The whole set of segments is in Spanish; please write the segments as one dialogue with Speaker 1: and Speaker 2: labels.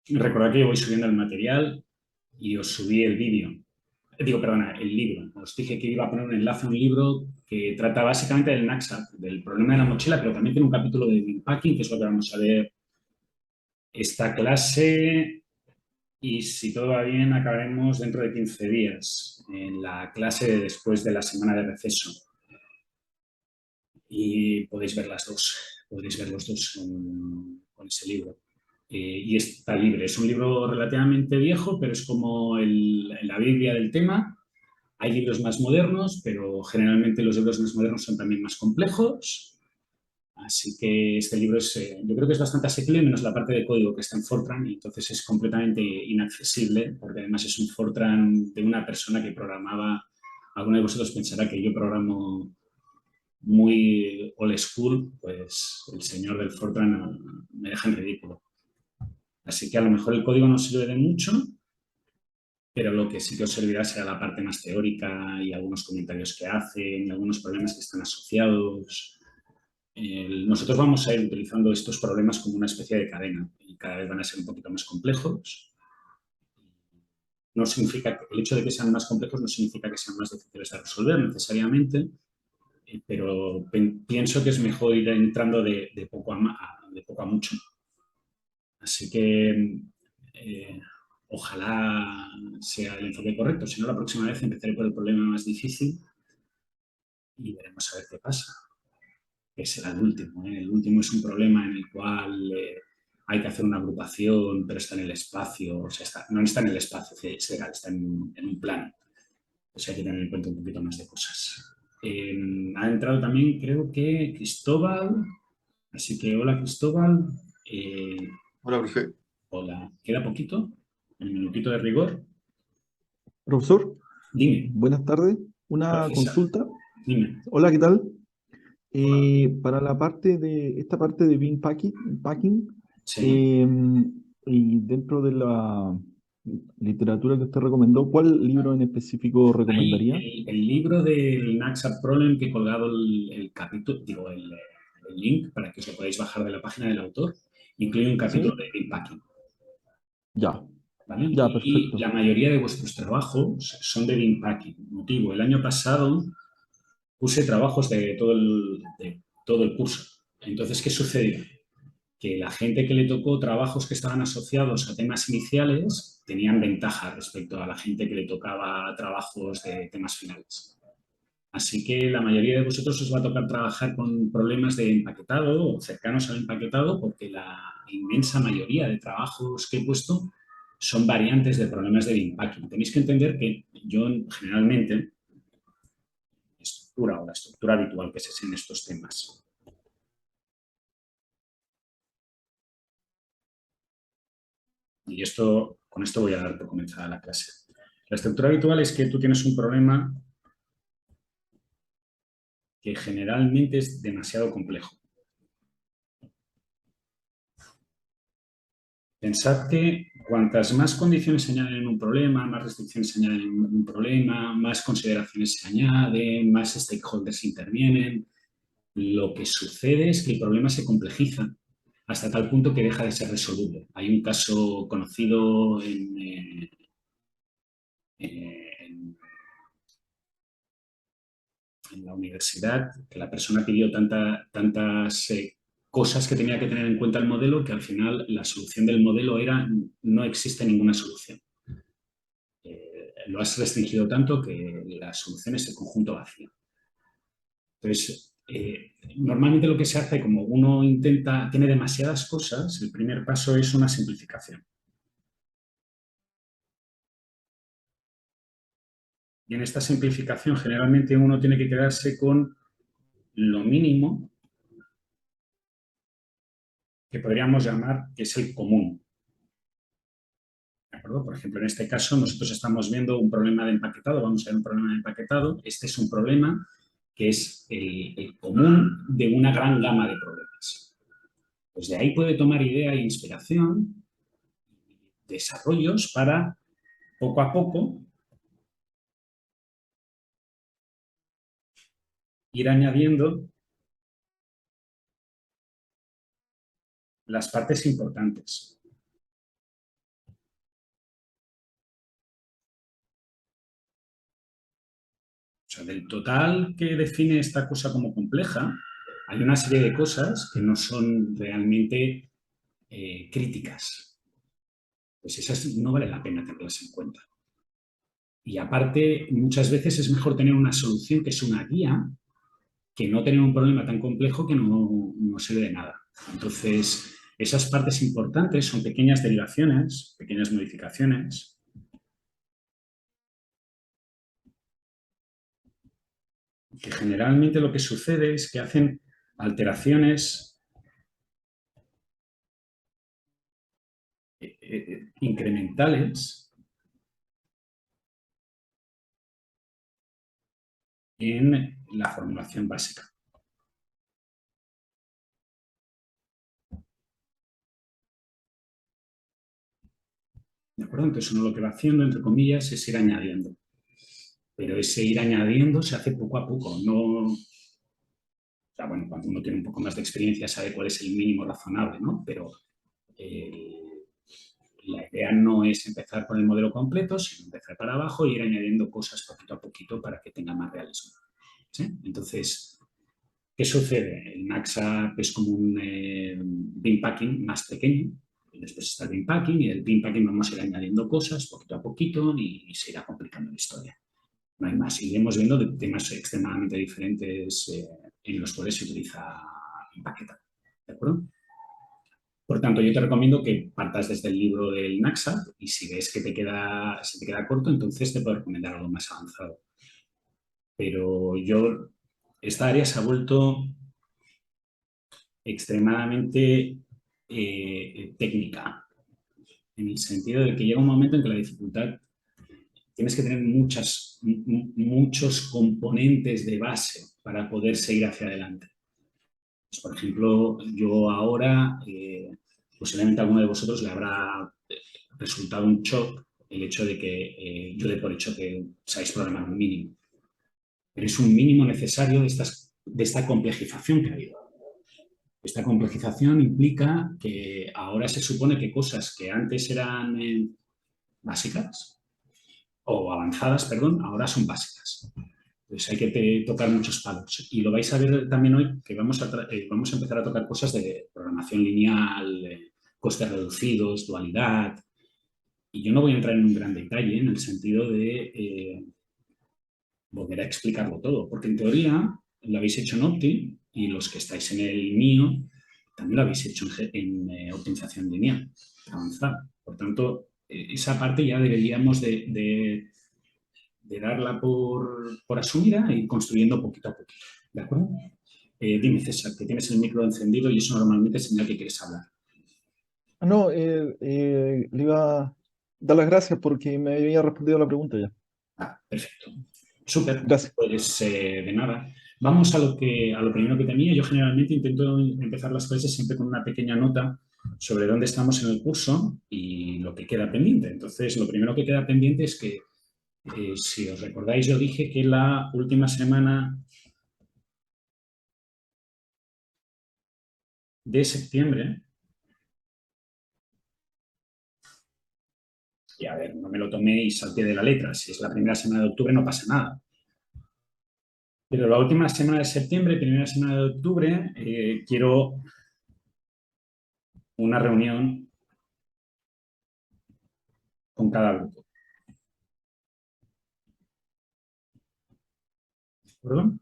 Speaker 1: Recordad que yo voy subiendo el material y os subí el vídeo. Digo, perdona, el libro. Os dije que iba a poner un enlace a un libro que trata básicamente del knapsack, del problema de la mochila, pero también tiene un capítulo de packing, que es lo que vamos a ver esta clase. Y si todo va bien, acabaremos dentro de 15 días, en la clase de después de la semana de receso. Y podéis ver las dos, podéis ver los dos con ese libro. Y está libre. Es un libro relativamente viejo, pero es como la Biblia del tema. Hay libros más modernos, pero generalmente los libros más modernos son también más complejos. Así que este libro es, yo creo que es bastante asequible, menos la parte de código que está en Fortran, y entonces es completamente inaccesible, porque además es un Fortran de una persona que programaba. Alguno de vosotros pensará que yo programo muy old school, pues el señor del Fortran me deja en ridículo. Así que a lo mejor el código no sirve de mucho, pero lo que sí que os servirá será la parte más teórica y algunos comentarios que hacen y algunos problemas que están asociados. Nosotros vamos a ir utilizando estos problemas como una especie de cadena y cada vez van a ser un poquito más complejos. No significa que el hecho de que sean más complejos no significa que sean más difíciles de resolver necesariamente, pero pienso que es mejor ir entrando de poco a mucho. Así que ojalá sea el enfoque correcto. Si no, la próxima vez empezaré por el problema más difícil y veremos a ver qué pasa. Que será el último, ¿eh? El último es un problema en el cual hay que hacer una agrupación, pero está en el espacio. O sea, no está en el espacio será, está en un plano. Pues hay que tener en cuenta un poquito más de cosas. Ha entrado también, creo que Cristóbal. Así que hola Cristóbal. Eh,
Speaker 2: Hola, profe.
Speaker 1: Hola. ¿Queda poquito? El minutito de rigor.
Speaker 3: Profesor,
Speaker 1: Dime.
Speaker 3: buenas tardes.
Speaker 1: Hola
Speaker 3: Una
Speaker 1: César.
Speaker 3: consulta.
Speaker 1: Dime.
Speaker 3: Hola, ¿qué tal?
Speaker 1: Hola.
Speaker 3: Para la parte de esta parte de Bean Packing,
Speaker 1: Sí.
Speaker 3: eh, y dentro de la literatura que usted recomendó, ¿cuál libro en específico
Speaker 1: Ahí
Speaker 3: recomendaría?
Speaker 1: el libro del Naxa Problem que he colgado el capítulo, digo, el link para que os lo podáis bajar de la página del autor, incluye un capítulo
Speaker 3: ¿Sí?
Speaker 1: de Unpacking,
Speaker 3: Ya,
Speaker 1: ¿vale?
Speaker 3: ya,
Speaker 1: Y la
Speaker 3: perfecto.
Speaker 1: mayoría de vuestros trabajos son de Unpacking. Motivo, el año pasado puse trabajos de todo el curso. Entonces, ¿qué sucedió? Que la gente que le tocó trabajos que estaban asociados a temas iniciales tenían ventaja respecto a la gente que le tocaba trabajos de temas finales. Así que la mayoría de vosotros os va a tocar trabajar con problemas de empaquetado o cercanos al empaquetado, porque la inmensa mayoría de trabajos que he puesto son variantes de problemas de impacting. Tenéis que entender que yo generalmente, la estructura habitual que se hace en estos temas. Y con esto voy a dar por comenzada la clase. La estructura habitual es que tú tienes un problema que generalmente es demasiado complejo. Pensad que cuantas más condiciones se añaden en un problema, más restricciones se añaden en un problema, más consideraciones se añaden, más stakeholders intervienen, lo que sucede es que el problema se complejiza hasta tal punto que deja de ser resoluble. Hay un caso conocido en la universidad, que la persona pidió tantas cosas que tenía que tener en cuenta el modelo, que al final la solución del modelo era no existe ninguna solución. Lo has restringido tanto que la solución es el conjunto vacío. Entonces, normalmente lo que se hace, como uno tiene demasiadas cosas, el primer paso es una simplificación. Y en esta simplificación generalmente uno tiene que quedarse con lo mínimo que podríamos llamar que es el común. ¿De acuerdo? Por ejemplo, en este caso nosotros estamos viendo un problema de empaquetado, vamos a ver un problema de empaquetado. Este es un problema que es el común de una gran gama de problemas. Pues de ahí puede tomar idea e inspiración, desarrollos para poco a poco ir añadiendo las partes importantes. sea, del total que define esta cosa como compleja, hay una serie de cosas que no son realmente críticas. Pues esas no vale la pena tenerlas en cuenta. Y aparte, muchas veces es mejor tener una solución que es una guía que no tener un problema tan complejo que no sirve de nada. Entonces, esas partes importantes son pequeñas derivaciones, pequeñas modificaciones, que generalmente lo que sucede es que hacen alteraciones incrementales en la formulación básica. ¿De acuerdo? Entonces uno lo que va haciendo, entre comillas, es ir añadiendo. Pero ese ir añadiendo se hace poco a poco. No, o sea, bueno, cuando uno tiene un poco más de experiencia sabe cuál es el mínimo razonable, ¿no? Pero eh, la idea no es empezar con el modelo completo, sino empezar para abajo e ir añadiendo cosas poquito a poquito para que tenga más realismo. ¿Sí? Entonces, ¿qué sucede? El Naxa es como un bin packing más pequeño. Y después está el bin packing y el bin packing vamos a ir añadiendo cosas poquito a poquito y se irá complicando la historia. No hay más. Iremos viendo de temas extremadamente diferentes en los cuales se utiliza empaquetado. ¿De acuerdo? Por tanto, yo te recomiendo que partas desde el libro del Naxa y si ves que se te queda corto, entonces te puedo recomendar algo más avanzado. Pero esta área se ha vuelto extremadamente técnica, en el sentido de que llega un momento en que la dificultad tienes que tener muchos componentes de base para poder seguir hacia adelante. Pues, por ejemplo, yo ahora, posiblemente a alguno de vosotros le habrá resultado un shock el hecho de que yo dé por hecho que sabéis programar un mínimo. Pero es un mínimo necesario de esta complejización que ha habido. Esta complejización implica que ahora se supone que cosas que antes eran básicas o avanzadas, perdón, ahora son básicas. Entonces hay que tocar muchos palos. Y lo vais a ver también hoy que vamos a empezar a tocar cosas de programación lineal, costes reducidos, dualidad. Y yo no voy a entrar en un gran detalle en el sentido de volver a explicarlo todo, porque en teoría lo habéis hecho en Opti y los que estáis en el mío también lo habéis hecho en optimización lineal avanzada. Por tanto, esa parte ya deberíamos de darla por asumida e ir construyendo poquito a poquito. ¿De acuerdo? Dime, César, que tienes el micro encendido y eso normalmente es señal que quieres hablar.
Speaker 3: No, le iba a dar las gracias porque me había respondido la pregunta ya.
Speaker 1: Ah, perfecto. Súper,
Speaker 3: Gracias.
Speaker 1: pues de nada. Vamos a lo primero que tenía. Yo generalmente intento empezar las clases siempre con una pequeña nota sobre dónde estamos en el curso y lo que queda pendiente. Entonces, lo primero que queda pendiente es que, si os recordáis, yo dije que la última semana de septiembre, y a ver, no me lo tomé y salté de la letra. Si es la primera semana de octubre, no pasa nada. Pero la última semana de septiembre, primera semana de octubre, quiero una reunión con cada grupo. ¿De acuerdo?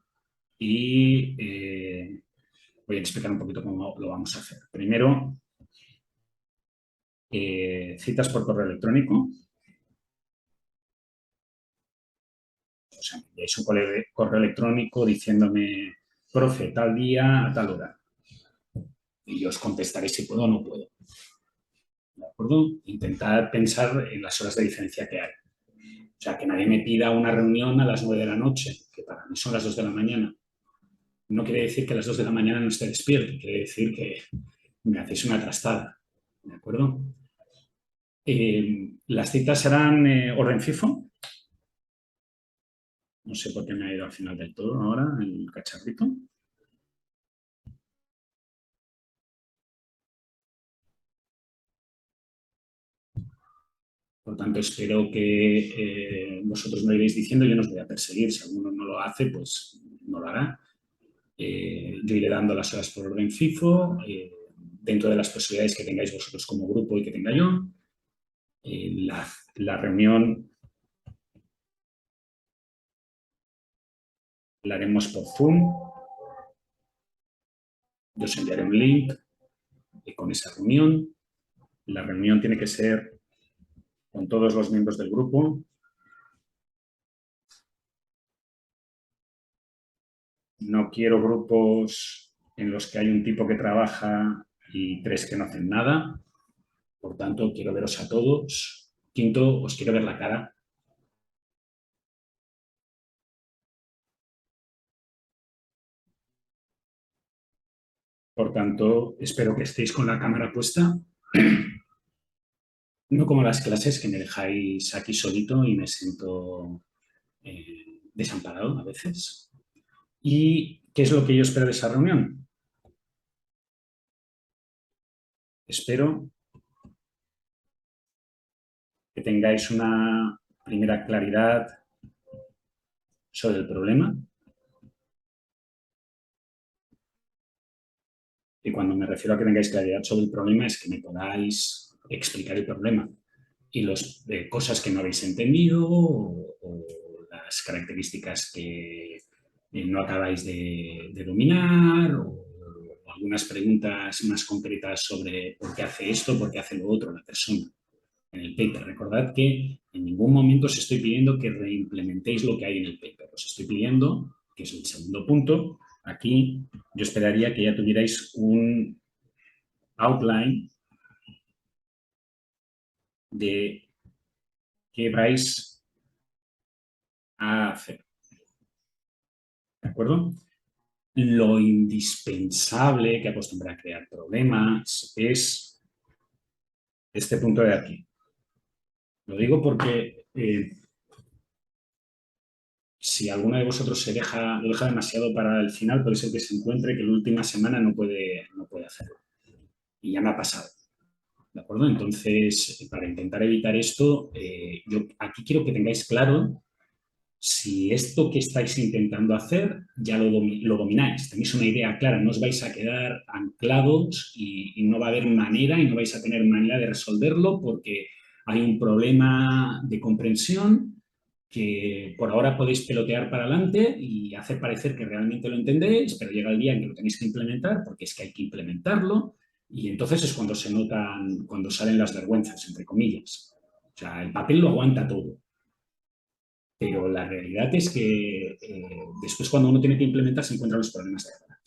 Speaker 1: Y voy a explicar un poquito cómo lo vamos a hacer. Primero, citas por correo electrónico. O sea, enviáis un correo electrónico diciéndome, profe, tal día a tal hora. Y yo os contestaré si puedo o no puedo. ¿De acuerdo? Intentad pensar en las horas de diferencia que hay. O sea, que nadie me pida una reunión a las 9 de la noche, que para mí son las 2 de la mañana. No quiere decir que a las 2 de la mañana no esté despierto, quiere decir que me hacéis una trastada. ¿De acuerdo? Las citas serán orden FIFO. No sé por qué me ha ido al final del todo ahora el cacharrito. Por tanto, espero que vosotros me iréis diciendo, yo no os voy a perseguir, si alguno no lo hace, pues no lo hará. Yo iré dando las horas por orden FIFO, dentro de las posibilidades que tengáis vosotros como grupo y que tenga yo. La reunión la haremos por Zoom. Yo os enviaré un link con esa reunión. La reunión tiene que ser con todos los miembros del grupo. No quiero grupos en los que hay un tipo que trabaja y tres que no hacen nada. Por tanto, quiero veros a todos. Quinto, os quiero ver la cara. Por tanto, espero que estéis con la cámara puesta. No como las clases que me dejáis aquí solito y me siento desamparado a veces. ¿Y qué es lo que yo espero de esa reunión? Espero que tengáis una primera claridad sobre el problema. Y cuando me refiero a que tengáis claridad sobre el problema es que me podáis explicar el problema y las cosas que no habéis entendido o las características que no acabáis de dominar o algunas preguntas más concretas sobre por qué hace esto, por qué hace lo otro la persona en el paper. Recordad que en ningún momento os estoy pidiendo que reimplementéis lo que hay en el paper. Os estoy pidiendo, que es el segundo punto, aquí yo esperaría que ya tuvierais un outline de qué vais a hacer. ¿De acuerdo? Lo indispensable que acostumbra a crear problemas es este punto de aquí. Lo digo porque si alguno de vosotros lo deja demasiado para el final, puede ser que se encuentre que la última semana no puede hacerlo. Y ya me ha pasado. ¿De acuerdo? Entonces, para intentar evitar esto, yo aquí quiero que tengáis claro si esto que estáis intentando hacer ya lo domináis, tenéis una idea clara, no os vais a quedar anclados y no va a haber manera y no vais a tener manera de resolverlo porque hay un problema de comprensión que por ahora podéis pelotear para adelante y hacer parecer que realmente lo entendéis, pero llega el día en que lo tenéis que implementar porque es que hay que implementarlo y entonces es cuando se notan, cuando salen las vergüenzas, entre comillas. O sea, el papel lo aguanta todo. Pero la realidad es que después cuando uno tiene que implementar se encuentran los problemas de verdad.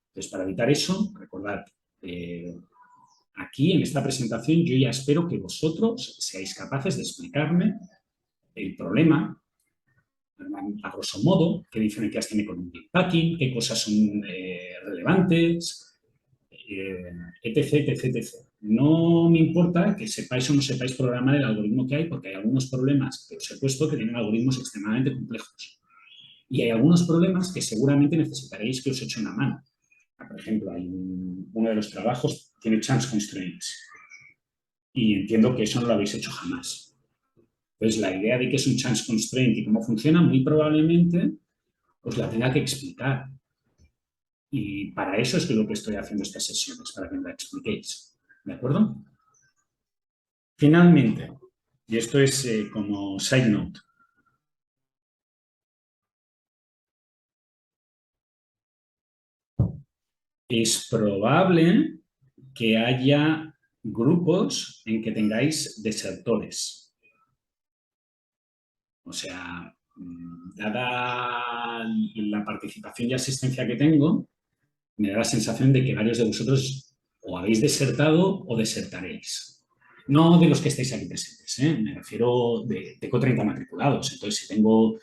Speaker 1: Entonces, para evitar eso, recordad, aquí en esta presentación yo ya espero que vosotros seáis capaces de explicarme el problema, a grosso modo, qué diferencias tiene con un big packing, qué cosas son relevantes, etc, etc, etc. No me importa que sepáis o no sepáis programar el algoritmo que hay, porque hay algunos problemas que os he puesto que tienen algoritmos extremadamente complejos. Y hay algunos problemas que seguramente necesitaréis que os eche una mano. Por ejemplo, uno de los trabajos tiene chance constraints y entiendo que eso no lo habéis hecho jamás. Entonces, la idea de qué es un chance constraint y cómo funciona, muy probablemente os la tenga que explicar. Y para eso es lo que estoy haciendo estas sesiones, para que me la expliquéis. ¿De acuerdo? Finalmente, y esto es como side note, es probable que haya grupos en que tengáis desertores. O sea, dada la participación y asistencia que tengo, me da la sensación de que varios de vosotros o habéis desertado o desertaréis. No de los que estáis aquí presentes, me refiero tengo 30 matriculados, entonces si tengo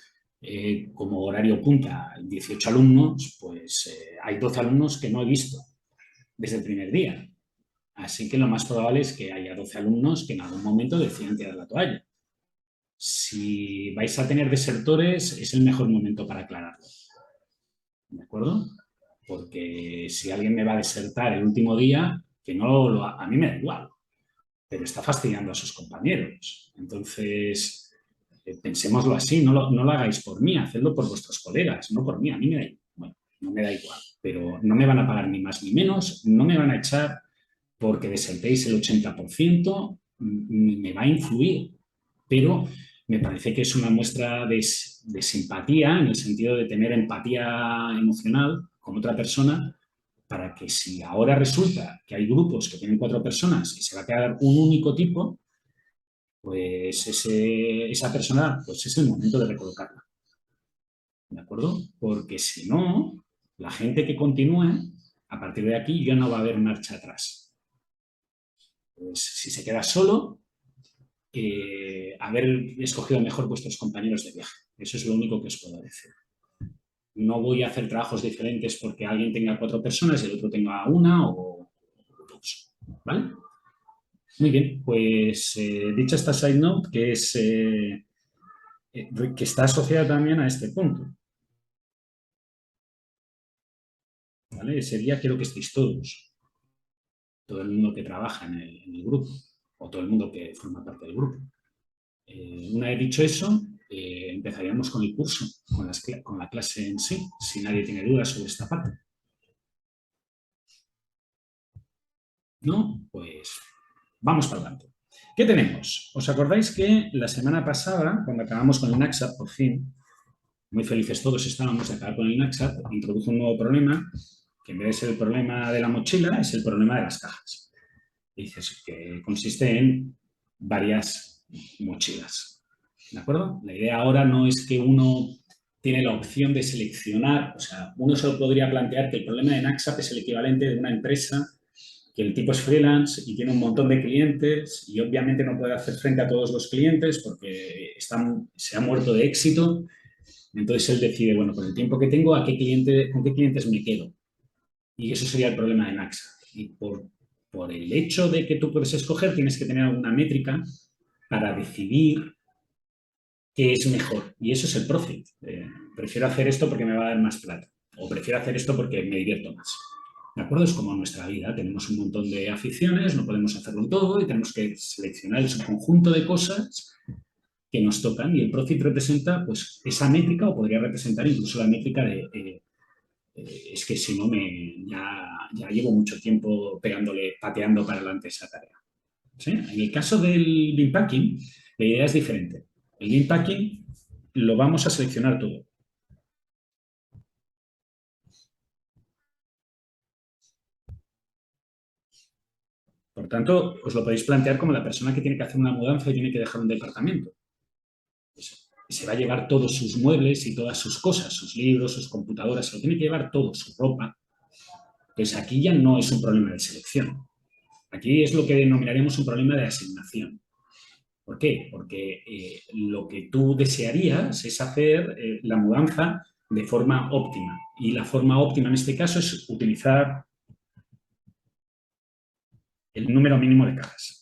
Speaker 1: como horario punta 18 alumnos, pues hay 12 alumnos que no he visto desde el primer día. Así que lo más probable es que haya 12 alumnos que en algún momento decidan tirar la toalla. Si vais a tener desertores, es el mejor momento para aclararlo. ¿De acuerdo? Porque si alguien me va a desertar el último día, que no a mí me da igual. pero está fastidiando a sus compañeros. Entonces, pensémoslo así, no lo hagáis por mí, hacedlo por vuestros colegas, no por mí. A mí bueno, no me da igual, pero no me van a pagar ni más ni menos, no me van a echar porque desertéis el 80%, ni me va a influir, pero me parece que es una muestra de simpatía, en el sentido de tener empatía emocional con otra persona, para que si ahora resulta que hay grupos que tienen 4 personas y se va a quedar un único tipo, pues esa persona, pues es el momento de recolocarla. ¿De acuerdo? Porque si no, la gente que continúe, a partir de aquí ya no va a haber marcha atrás. Pues si se queda solo, haber escogido mejor vuestros compañeros de viaje. Eso es lo único que os puedo decir. No voy a hacer trabajos diferentes porque alguien tenga 4 personas y el otro tenga una o 2. ¿Vale? Muy bien, pues dicha esta side note, que está asociada también a este punto. ¿Vale? Ese día quiero que estéis todos, todo el mundo que trabaja en el grupo, o todo el mundo que forma parte del grupo. Una vez dicho eso, empezaríamos con el curso, con la clase en sí, si nadie tiene dudas sobre esta parte. ¿No? Pues vamos para adelante. ¿Qué tenemos? ¿Os acordáis que la semana pasada, cuando acabamos con el NACSAT, por fin, muy felices todos estábamos de acabar con el NACSAT, introdujo un nuevo problema, que en vez de ser el problema de la mochila, es el problema de las cajas. Dices que consiste en varias mochilas. ¿De acuerdo? La idea ahora no es que uno tiene la opción de seleccionar, o sea, uno solo podría plantear que el problema de NACSAT es el equivalente de una empresa que el tipo es freelance y tiene un montón de clientes y obviamente no puede hacer frente a todos los clientes porque se ha muerto de éxito. Entonces él decide, bueno, con el tiempo que tengo, ¿con qué clientes me quedo? Y eso sería el problema de NACSA. Y por el hecho de que tú puedes escoger, tienes que tener alguna métrica para decidir qué es mejor. Y eso es el profit. Prefiero hacer esto porque me va a dar más plata. O prefiero hacer esto porque me divierto más. ¿De acuerdo? Es como nuestra vida. Tenemos un montón de aficiones, no podemos hacerlo todo y tenemos que seleccionar el subconjunto de cosas que nos tocan. Y el profit representa pues, esa métrica, o podría representar incluso la métrica de es que si no, ya llevo mucho tiempo pateando para adelante esa tarea. ¿Sí? En el caso del bin packing, la idea es diferente. El bin packing lo vamos a seleccionar todo. Por tanto, os lo podéis plantear como la persona que tiene que hacer una mudanza y tiene que dejar un departamento. Se va a llevar todos sus muebles y todas sus cosas, sus libros, sus computadoras, se lo tiene que llevar todo, su ropa. Entonces aquí ya no es un problema de selección. Aquí es lo que denominaremos un problema de asignación. ¿Por qué? Porque lo que tú desearías es hacer la mudanza de forma óptima. Y la forma óptima en este caso es utilizar el número mínimo de cajas.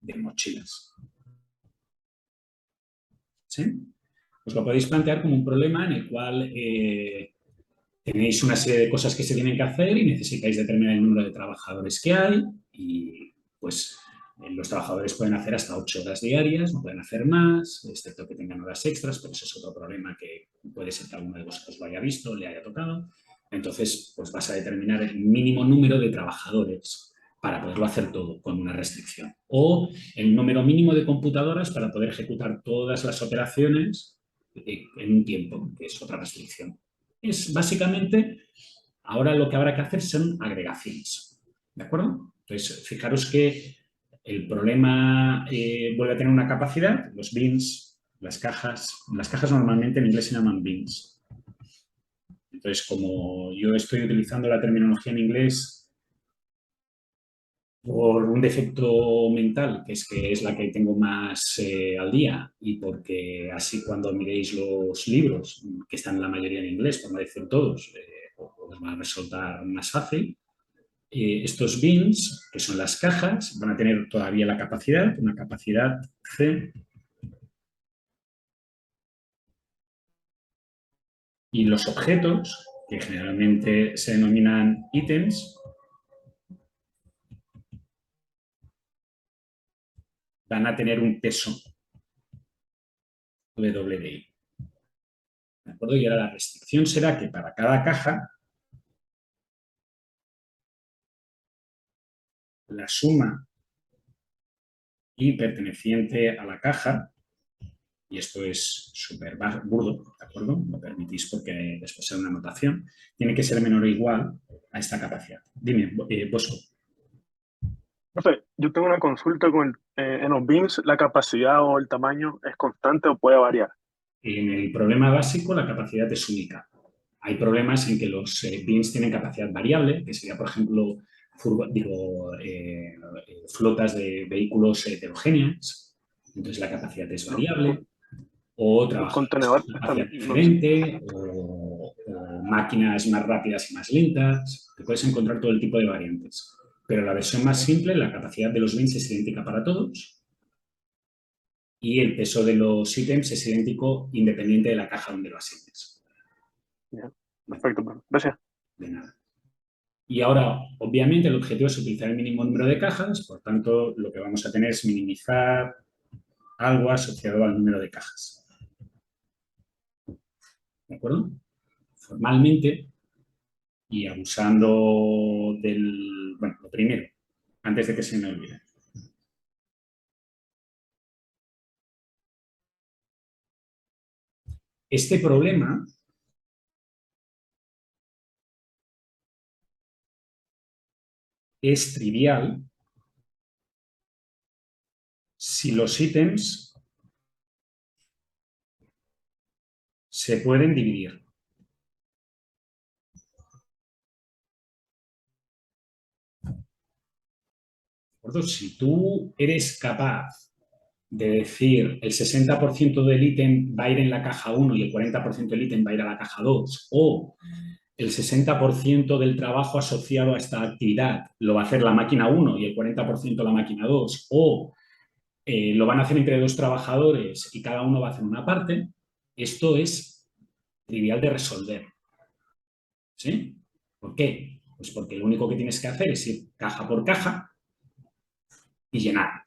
Speaker 1: De mochilas. ¿Sí? Os lo podéis plantear como un problema en el cual tenéis una serie de cosas que se tienen que hacer y necesitáis determinar el número de trabajadores que hay y pues los trabajadores pueden hacer hasta 8 horas diarias, no pueden hacer más, excepto que tengan horas extras, pero ese es otro problema que puede ser que alguno de vosotros lo haya visto, le haya tocado. Entonces, pues vas a determinar el mínimo número de trabajadores para poderlo hacer todo con una restricción. O el número mínimo de computadoras para poder ejecutar todas las operaciones en un tiempo, que es otra restricción. Es básicamente, ahora lo que habrá que hacer son agregaciones. ¿De acuerdo? Entonces, fijaros que el problema vuelve a tener una capacidad, los bins, las cajas normalmente en inglés se llaman bins. Entonces, como yo estoy utilizando la terminología en inglés por un defecto mental, que es la que tengo más al día, y porque así cuando miréis los libros, que están la mayoría en inglés, por no decir todos, os van a resultar más fácil. Estos bins, que son las cajas, van a tener todavía la capacidad, una capacidad C, y los objetos que generalmente se denominan ítems, van a tener un peso WDI. ¿De acuerdo? Y ahora la restricción será que para cada caja la suma y perteneciente a la caja, y esto es súper burdo, ¿de acuerdo? Lo permitís porque después será una anotación, tiene que ser menor o igual a esta capacidad. Dime, Bosco.
Speaker 2: Profe, yo tengo una consulta en los BIMs, ¿la capacidad o el tamaño es constante o puede variar?
Speaker 1: En el problema básico, la capacidad es única. Hay problemas en que los BIMs tienen capacidad variable, que sería, por ejemplo, flotas de vehículos heterogéneas, entonces la capacidad es
Speaker 2: Los,
Speaker 1: variable, o
Speaker 2: los
Speaker 1: trabajadores
Speaker 2: contenedores
Speaker 1: con capacidad
Speaker 2: están, no sé.
Speaker 1: diferente, o máquinas más rápidas y más lentas. Te puedes encontrar todo el tipo de variantes. Pero la versión más simple, la capacidad de los bins es idéntica para todos y el peso de los ítems es idéntico independiente de la caja donde lo asignes.
Speaker 2: Ya, perfecto, profe. Gracias.
Speaker 1: De nada. Y ahora, obviamente, el objetivo es utilizar el mínimo número de cajas, por tanto, lo que vamos a tener es minimizar algo asociado al número de cajas. ¿De acuerdo? Formalmente, y abusando del... Bueno, lo primero, antes de que se me olvide. Este problema es trivial si los ítems se pueden dividir. Si tú eres capaz de decir el 60% del ítem va a ir en la caja 1 y el 40% del ítem va a ir a la caja 2, o el 60% del trabajo asociado a esta actividad lo va a hacer la máquina 1 y el 40% la máquina 2, o lo van a hacer entre dos trabajadores y cada uno va a hacer una parte, esto es trivial de resolver. ¿Sí? ¿Por qué? Pues porque lo único que tienes que hacer es ir caja por caja y llenar.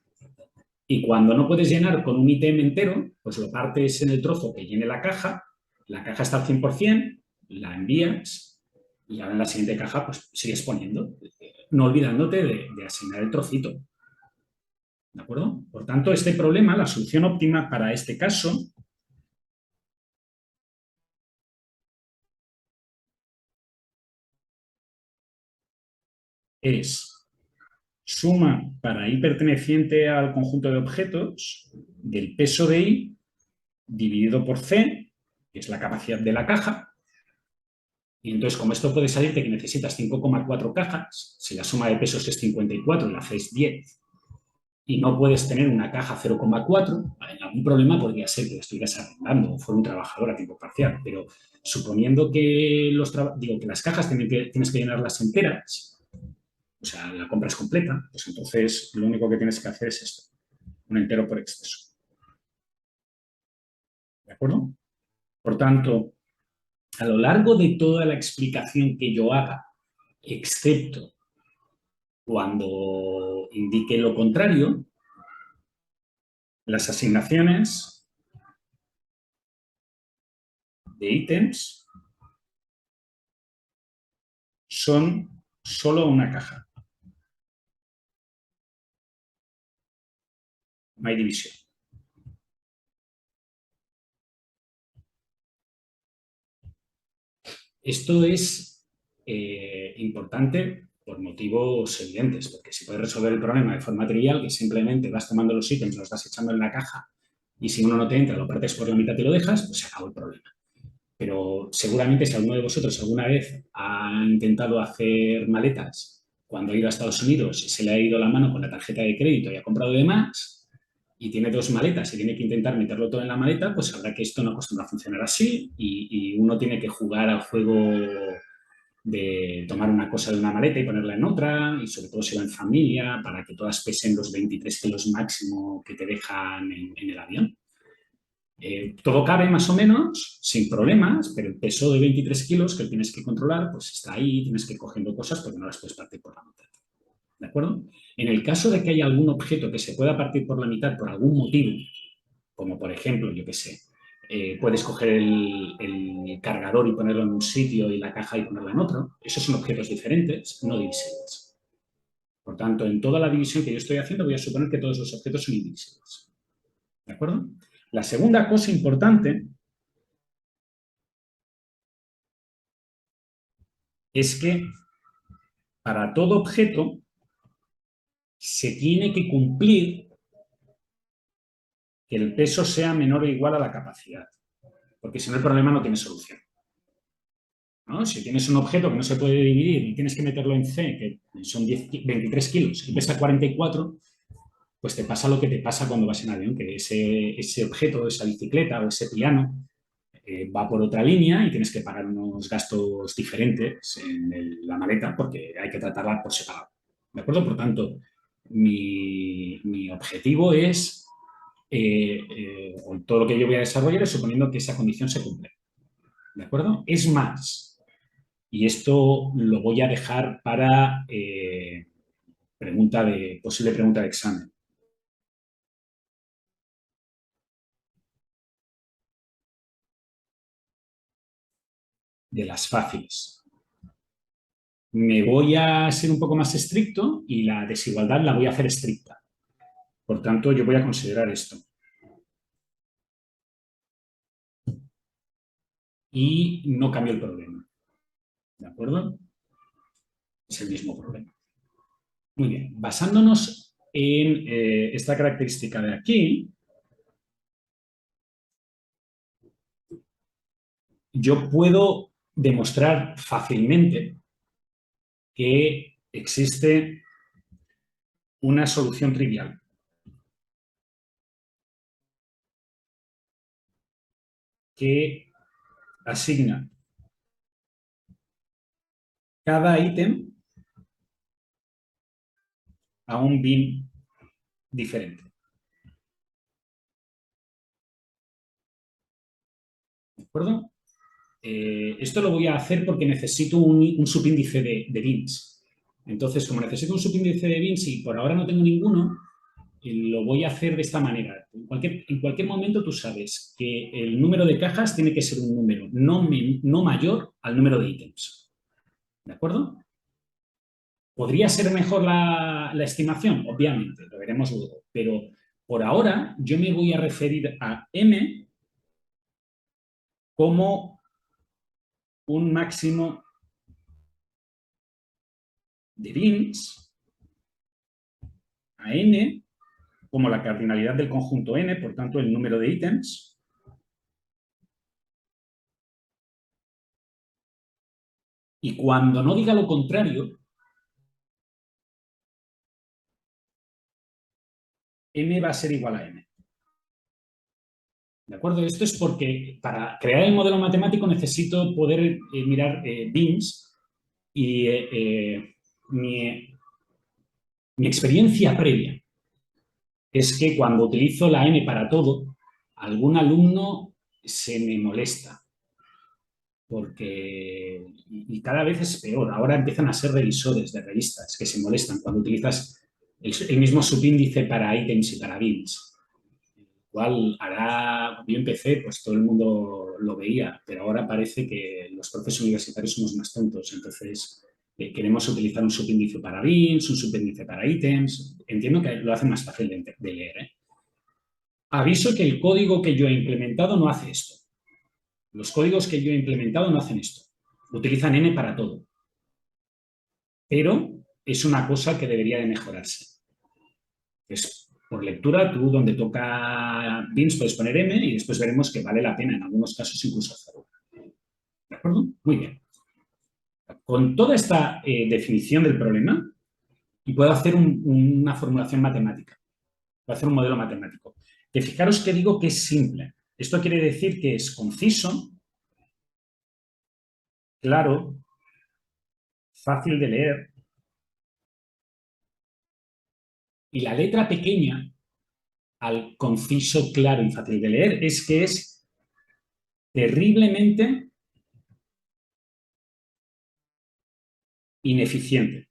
Speaker 1: Y cuando no puedes llenar con un ítem entero, pues lo partes en el trozo que llene la caja está al 100%, la envías y ahora en la siguiente caja pues sigues poniendo, no olvidándote de asignar el trocito. ¿De acuerdo? Por tanto, este problema, la solución óptima para este caso es suma para I perteneciente al conjunto de objetos del peso de I dividido por C, que es la capacidad de la caja. Y entonces, como esto puede salirte que necesitas 5,4 cajas, si la suma de pesos es 54 y la C es 10, y no puedes tener una caja 0,4, en algún problema podría ser que la estuvieras arrendando o fuera un trabajador a tiempo parcial, pero suponiendo que, que las cajas tienes que llenarlas enteras, o sea, la compra es completa, pues entonces lo único que tienes que hacer es esto, un entero por exceso. ¿De acuerdo? Por tanto, a lo largo de toda la explicación que yo haga, excepto cuando indique lo contrario, las asignaciones de ítems son solo una caja. No hay división. Esto es importante por motivos evidentes, porque si puedes resolver el problema de forma trivial, que simplemente vas tomando los ítems, los vas echando en la caja y si uno no te entra, lo partes por la mitad y lo dejas, pues se acabó el problema. Pero seguramente si alguno de vosotros alguna vez ha intentado hacer maletas cuando ha ido a Estados Unidos y se le ha ido la mano con la tarjeta de crédito y ha comprado de más y tiene dos maletas y tiene que intentar meterlo todo en la maleta, pues sabrá que esto no acostumbra a funcionar así y uno tiene que jugar al juego de tomar una cosa de una maleta y ponerla en otra, y sobre todo si va en familia, para que todas pesen los 23 kilos máximo que te dejan en el avión. Todo cabe más o menos, sin problemas, pero el peso de 23 kilos que tienes que controlar, pues está ahí, tienes que ir cogiendo cosas porque no las puedes partir por la mitad. ¿De acuerdo? En el caso de que haya algún objeto que se pueda partir por la mitad por algún motivo, como por ejemplo, yo qué sé, puedes coger el cargador y ponerlo en un sitio y la caja y ponerla en otro, esos son objetos diferentes, no divisibles. Por tanto, en toda la división que yo estoy haciendo voy a suponer que todos los objetos son indivisibles. ¿De acuerdo? La segunda cosa importante es que para todo objeto se tiene que cumplir que el peso sea menor o igual a la capacidad, porque si no el problema no tiene solución, ¿no? Si tienes un objeto que no se puede dividir y tienes que meterlo en C, que son 23 kilos y pesa 44, pues te pasa lo que te pasa cuando vas en avión, que ese objeto, esa bicicleta o ese piano va por otra línea y tienes que pagar unos gastos diferentes en la maleta porque hay que tratarla por separado. ¿De acuerdo? Por tanto, mi objetivo es, todo lo que yo voy a desarrollar es suponiendo que esa condición se cumple. ¿De acuerdo? Es más, y esto lo voy a dejar para posible pregunta de examen. De las fáciles. Me voy a ser un poco más estricto y la desigualdad la voy a hacer estricta. Por tanto, yo voy a considerar esto. Y no cambio el problema. ¿De acuerdo? Es el mismo problema. Muy bien. Basándonos en esta característica de aquí, yo puedo demostrar fácilmente que existe una solución trivial. Que asigna cada ítem a un bin diferente. ¿De acuerdo? Esto lo voy a hacer porque necesito un subíndice de bins. Entonces, como necesito un subíndice de bins y por ahora no tengo ninguno, lo voy a hacer de esta manera. En cualquier momento tú sabes que el número de cajas tiene que ser un número no mayor al número de ítems. ¿De acuerdo? ¿Podría ser mejor la estimación? Obviamente, lo veremos luego. Pero por ahora yo me voy a referir a M como un máximo de bins a n como la cardinalidad del conjunto n, por tanto el número de ítems, y cuando no diga lo contrario, m va a ser igual a m. ¿De acuerdo? Esto es porque para crear el modelo matemático necesito poder mirar bins y mi experiencia previa es que cuando utilizo la n para todo, algún alumno se me molesta. Porque, y cada vez es peor, ahora empiezan a ser revisores de revistas que se molestan cuando utilizas el mismo subíndice para ítems y para bins. Igual hará, cuando yo empecé, pues todo el mundo lo veía, pero ahora parece que los profesores universitarios somos más tontos, entonces queremos utilizar un subíndice para bins, un subíndice para ítems. Entiendo que lo hace más fácil de leer, ¿eh? Aviso que el código que yo he implementado no hace esto. Los códigos que yo he implementado no hacen esto. Utilizan n para todo. Pero es una cosa que debería de mejorarse. Es por lectura, tú donde toca bins puedes poner m y después veremos que vale la pena en algunos casos incluso hacerlo. ¿De acuerdo? Muy bien. Con toda esta definición del problema, y puedo hacer una formulación matemática. Puedo hacer un modelo matemático. Que fijaros que digo que es simple. Esto quiere decir que es conciso, claro, fácil de leer, y la letra pequeña al conciso, claro y fácil de leer, es que es terriblemente ineficiente.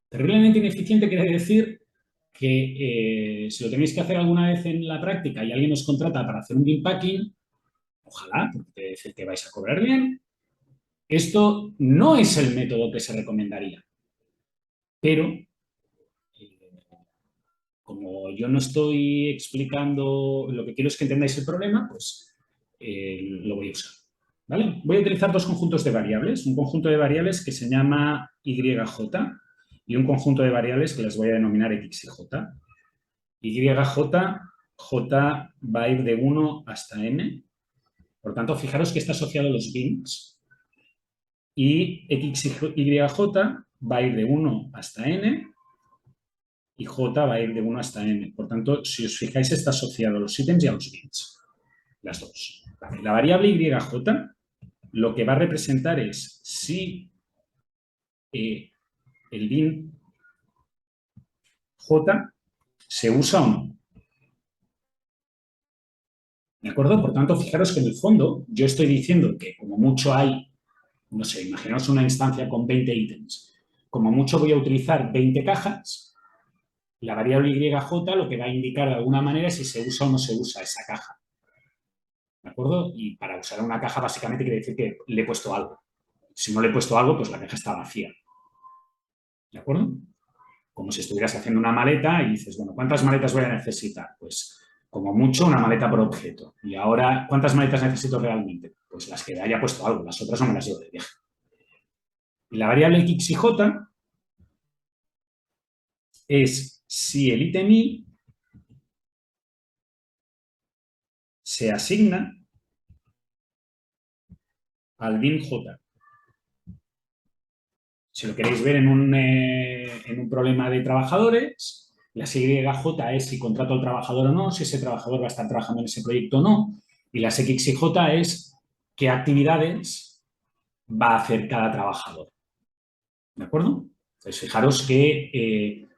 Speaker 1: Terriblemente ineficiente quiere decir que si lo tenéis que hacer alguna vez en la práctica y alguien os contrata para hacer un bin packing, ojalá, porque quiere decir que vais a cobrar bien, esto no es el método que se recomendaría. Pero, como yo no estoy explicando, lo que quiero es que entendáis el problema, pues lo voy a usar. ¿Vale? Voy a utilizar dos conjuntos de variables. Un conjunto de variables que se llama YJ y un conjunto de variables que les voy a denominar X y J. YJ, J va a ir de 1 hasta n. Por tanto, fijaros que está asociado a los bins. Y X y J va a ir de 1 hasta n y J va a ir de 1 hasta n. Por tanto, si os fijáis, está asociado a los ítems y a los bins. Las dos. Vale. La variable YJ lo que va a representar es si el bin J se usa o no. ¿De acuerdo? Por tanto, fijaros que en el fondo yo estoy diciendo que como mucho hay, no sé, imaginaos una instancia con 20 ítems. Como mucho voy a utilizar 20 cajas. La variable YJ lo que va a indicar de alguna manera es si se usa o no se usa esa caja. ¿De acuerdo? Y para usar una caja básicamente quiere decir que le he puesto algo. Si no le he puesto algo, pues la caja está vacía. ¿De acuerdo? Como si estuvieras haciendo una maleta y dices, bueno, ¿cuántas maletas voy a necesitar? Pues como mucho una maleta por objeto. Y ahora, ¿cuántas maletas necesito realmente? Pues las que haya puesto algo, las otras no me las llevo de viaje. Y la variable X y J es si el ítem I se asigna al bin J. Si lo queréis ver en un problema de trabajadores, la YJ es si contrato al trabajador o no, si ese trabajador va a estar trabajando en ese proyecto o no, y las X y J es qué actividades va a hacer cada trabajador. ¿De acuerdo? Entonces, fijaros que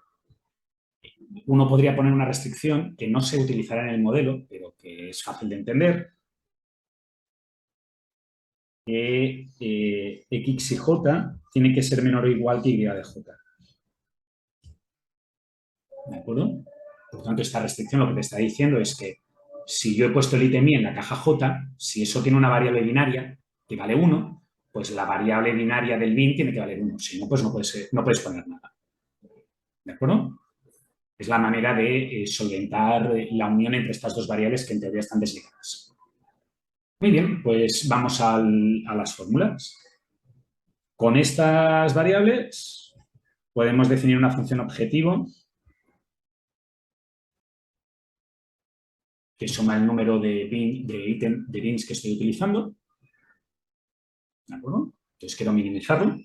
Speaker 1: uno podría poner una restricción que no se utilizará en el modelo, pero que es fácil de entender, que X y J tiene que ser menor o igual que Y de J. ¿De acuerdo? Por tanto, esta restricción lo que te está diciendo es que si yo he puesto el ítem I en la caja J, si eso tiene una variable binaria que vale 1, pues la variable binaria del bin tiene que valer 1. Si no, pues no puedes poner nada. ¿De acuerdo? Es la manera de solventar la unión entre estas dos variables que en teoría están desligadas. Muy bien, pues vamos a las fórmulas. Con estas variables podemos definir una función objetivo que suma el número de bins que estoy utilizando. ¿De acuerdo? Entonces quiero minimizarlo.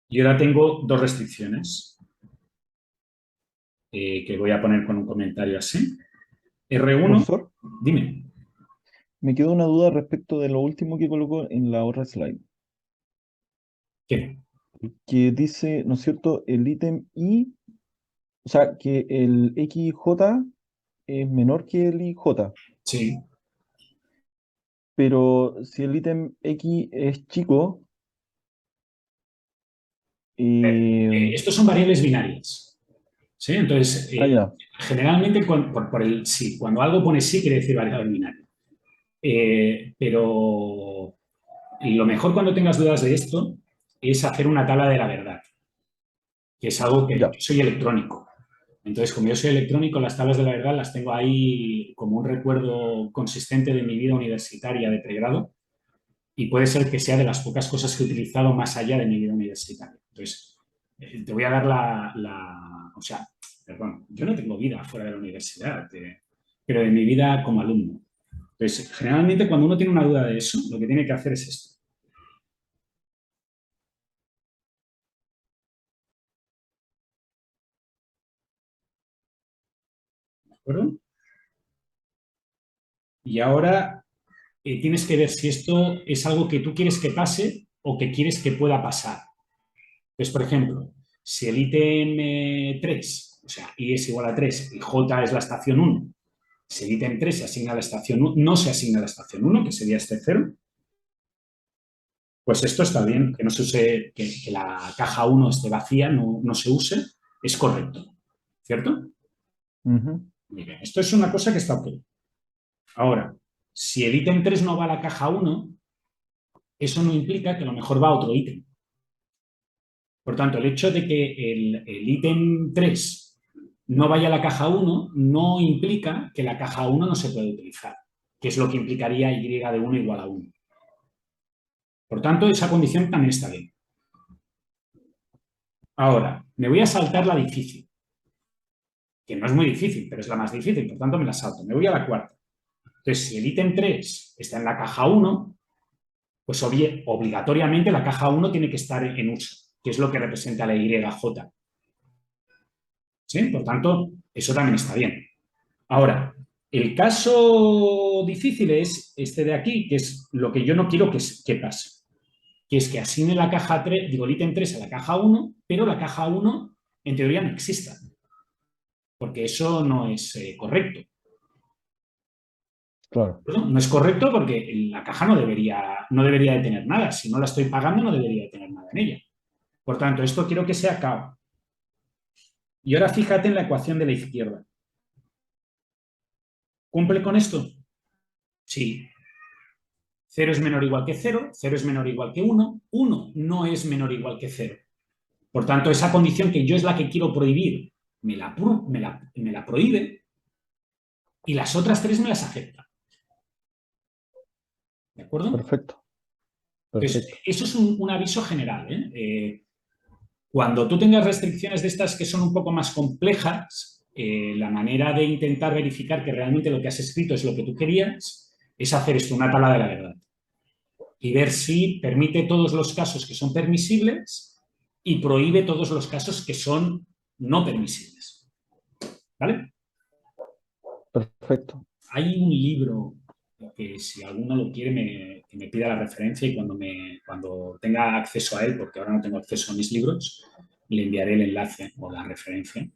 Speaker 1: Y ahora tengo dos restricciones que voy a poner con un comentario así. R1,
Speaker 3: Profesor,
Speaker 1: dime.
Speaker 3: me quedó una duda respecto de lo último que colocó en la otra slide,
Speaker 1: ¿Qué?
Speaker 3: que dice, ¿no es cierto?, el ítem I, o sea, que el XJ es menor que el IJ,
Speaker 1: Sí.
Speaker 3: pero si el ítem X es chico, eh,
Speaker 1: Estos son variables binarias. ¿Sí? Entonces,
Speaker 3: ya,
Speaker 1: generalmente cuando algo pone sí quiere decir variable binaria. Pero lo mejor cuando tengas dudas de esto es hacer una tabla de la verdad, que es algo que yo
Speaker 3: ya,
Speaker 1: soy electrónico. Entonces, como yo soy electrónico, las tablas de la verdad las tengo ahí como un recuerdo consistente de mi vida universitaria de pregrado y puede ser que sea de las pocas cosas que he utilizado más allá de mi vida universitaria. Entonces, te voy a dar o sea, perdón, yo no tengo vida fuera de la universidad, pero de mi vida como alumno. Entonces, generalmente cuando uno tiene una duda de eso, lo que tiene que hacer es esto. ¿De acuerdo? Y ahora tienes que ver si esto es algo que tú quieres que pase o que quieres que pueda pasar. Entonces, por ejemplo, si el ítem 3, o sea, I es igual a 3 y J es la estación 1, si el ítem 3 se asigna a la estación 1, no se asigna a la estación 1, que sería este 0, pues esto está bien, que no se use, que la caja 1 esté vacía, no se use, es correcto, ¿cierto?
Speaker 3: Ujú.
Speaker 1: Muy bien, esto es una cosa que está ok. Ahora, si el ítem 3 no va a la caja 1, eso no implica que a lo mejor va a otro ítem. Por tanto, el hecho de que el ítem 3 no vaya a la caja 1 no implica que la caja 1 no se puede utilizar, que es lo que implicaría y de 1 igual a 1. Por tanto, esa condición también está bien. Ahora, me voy a saltar la difícil, que no es muy difícil, pero es la más difícil, por tanto me la salto. Me voy a la cuarta. Entonces, si el ítem 3 está en la caja 1, pues obligatoriamente la caja 1 tiene que estar en uso, que es lo que representa la YJ. ¿Sí? Por tanto, eso también está bien. Ahora, el caso difícil es este de aquí, que es lo que yo no quiero que pase, que es que asigne la caja 3, digo, el ítem 3 a la caja 1, pero la caja 1 en teoría no exista, porque eso no es correcto.
Speaker 3: Claro,
Speaker 1: No es correcto porque la caja no debería de tener nada. Si no la estoy pagando, no debería de tener nada en ella. Por tanto, esto quiero que sea KO. Y ahora fíjate en la ecuación de la izquierda. ¿Cumple con esto? Sí. 0 es menor o igual que 0, 0 es menor o igual que 1, 1 no es menor o igual que 0. Por tanto, esa condición que yo es la que quiero prohibir, me la prohíbe y las otras 3 me las acepta. ¿De acuerdo?
Speaker 3: perfecto,
Speaker 1: Entonces,
Speaker 3: perfecto.
Speaker 1: eso es un aviso general. Cuando tú tengas restricciones de estas que son un poco más complejas, la manera de intentar verificar que realmente lo que has escrito es lo que tú querías es hacer esto, una tabla de la verdad. Y ver si permite todos los casos que son permisibles y prohíbe todos los casos que son no permisibles. ¿Vale?
Speaker 3: Perfecto.
Speaker 1: Hay un libro que si alguno lo quiere que me pida la referencia y cuando tenga acceso a él, porque ahora no tengo acceso a mis libros, le enviaré el enlace o la referencia,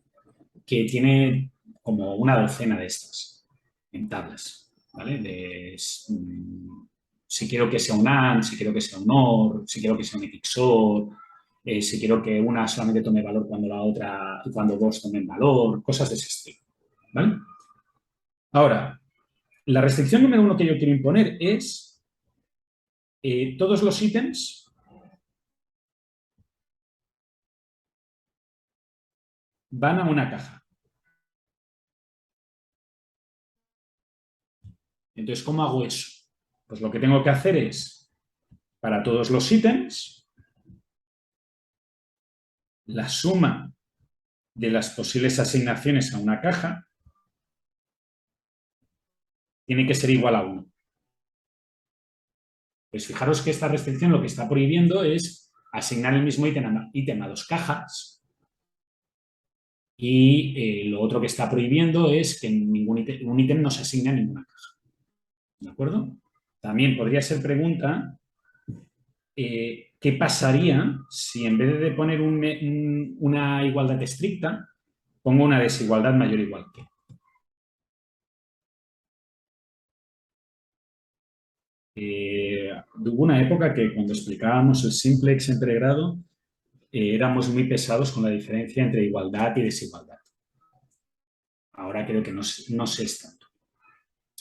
Speaker 1: que tiene como una docena de estas en tablas, ¿vale? Si quiero que sea un AND, si quiero que sea un OR, si quiero que sea un XOR, si quiero que una solamente tome valor cuando la otra, cuando dos tomen valor, cosas de ese estilo, ¿vale? Ahora, la restricción número 1 que yo quiero imponer es todos los ítems van a una caja. Entonces, ¿cómo hago eso? Pues lo que tengo que hacer es, para todos los ítems, la suma de las posibles asignaciones a una caja tiene que ser igual a 1. Pues fijaros que esta restricción lo que está prohibiendo es asignar el mismo ítem a dos cajas y lo otro que está prohibiendo es que un ítem no se asigne a ninguna caja. ¿De acuerdo? También podría ser pregunta, ¿qué pasaría si en vez de poner una igualdad estricta, pongo una desigualdad mayor o igual que? Hubo una época que cuando explicábamos el simplex en pregrado éramos muy pesados con la diferencia entre igualdad y desigualdad. Ahora creo que no se es tanto.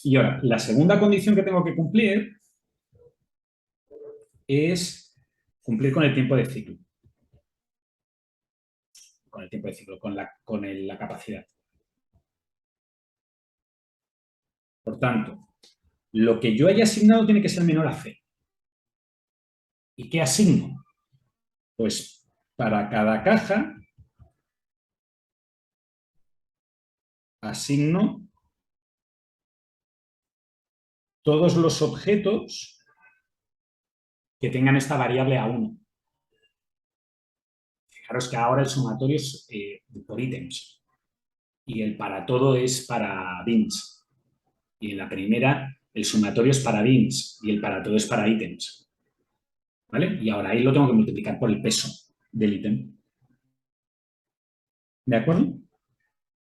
Speaker 1: Y ahora, la segunda condición que tengo que cumplir es cumplir con el tiempo de ciclo. Con el tiempo de ciclo, con la capacidad. Por tanto, lo que yo haya asignado tiene que ser menor a C. ¿Y qué asigno? Pues para cada caja asigno todos los objetos que tengan esta variable A1. Fijaros que ahora el sumatorio es por ítems y el para todo es para bins. Y en la primera el sumatorio es para bins y el para todo es para ítems. ¿Vale? Y ahora ahí lo tengo que multiplicar por el peso del ítem. ¿De acuerdo?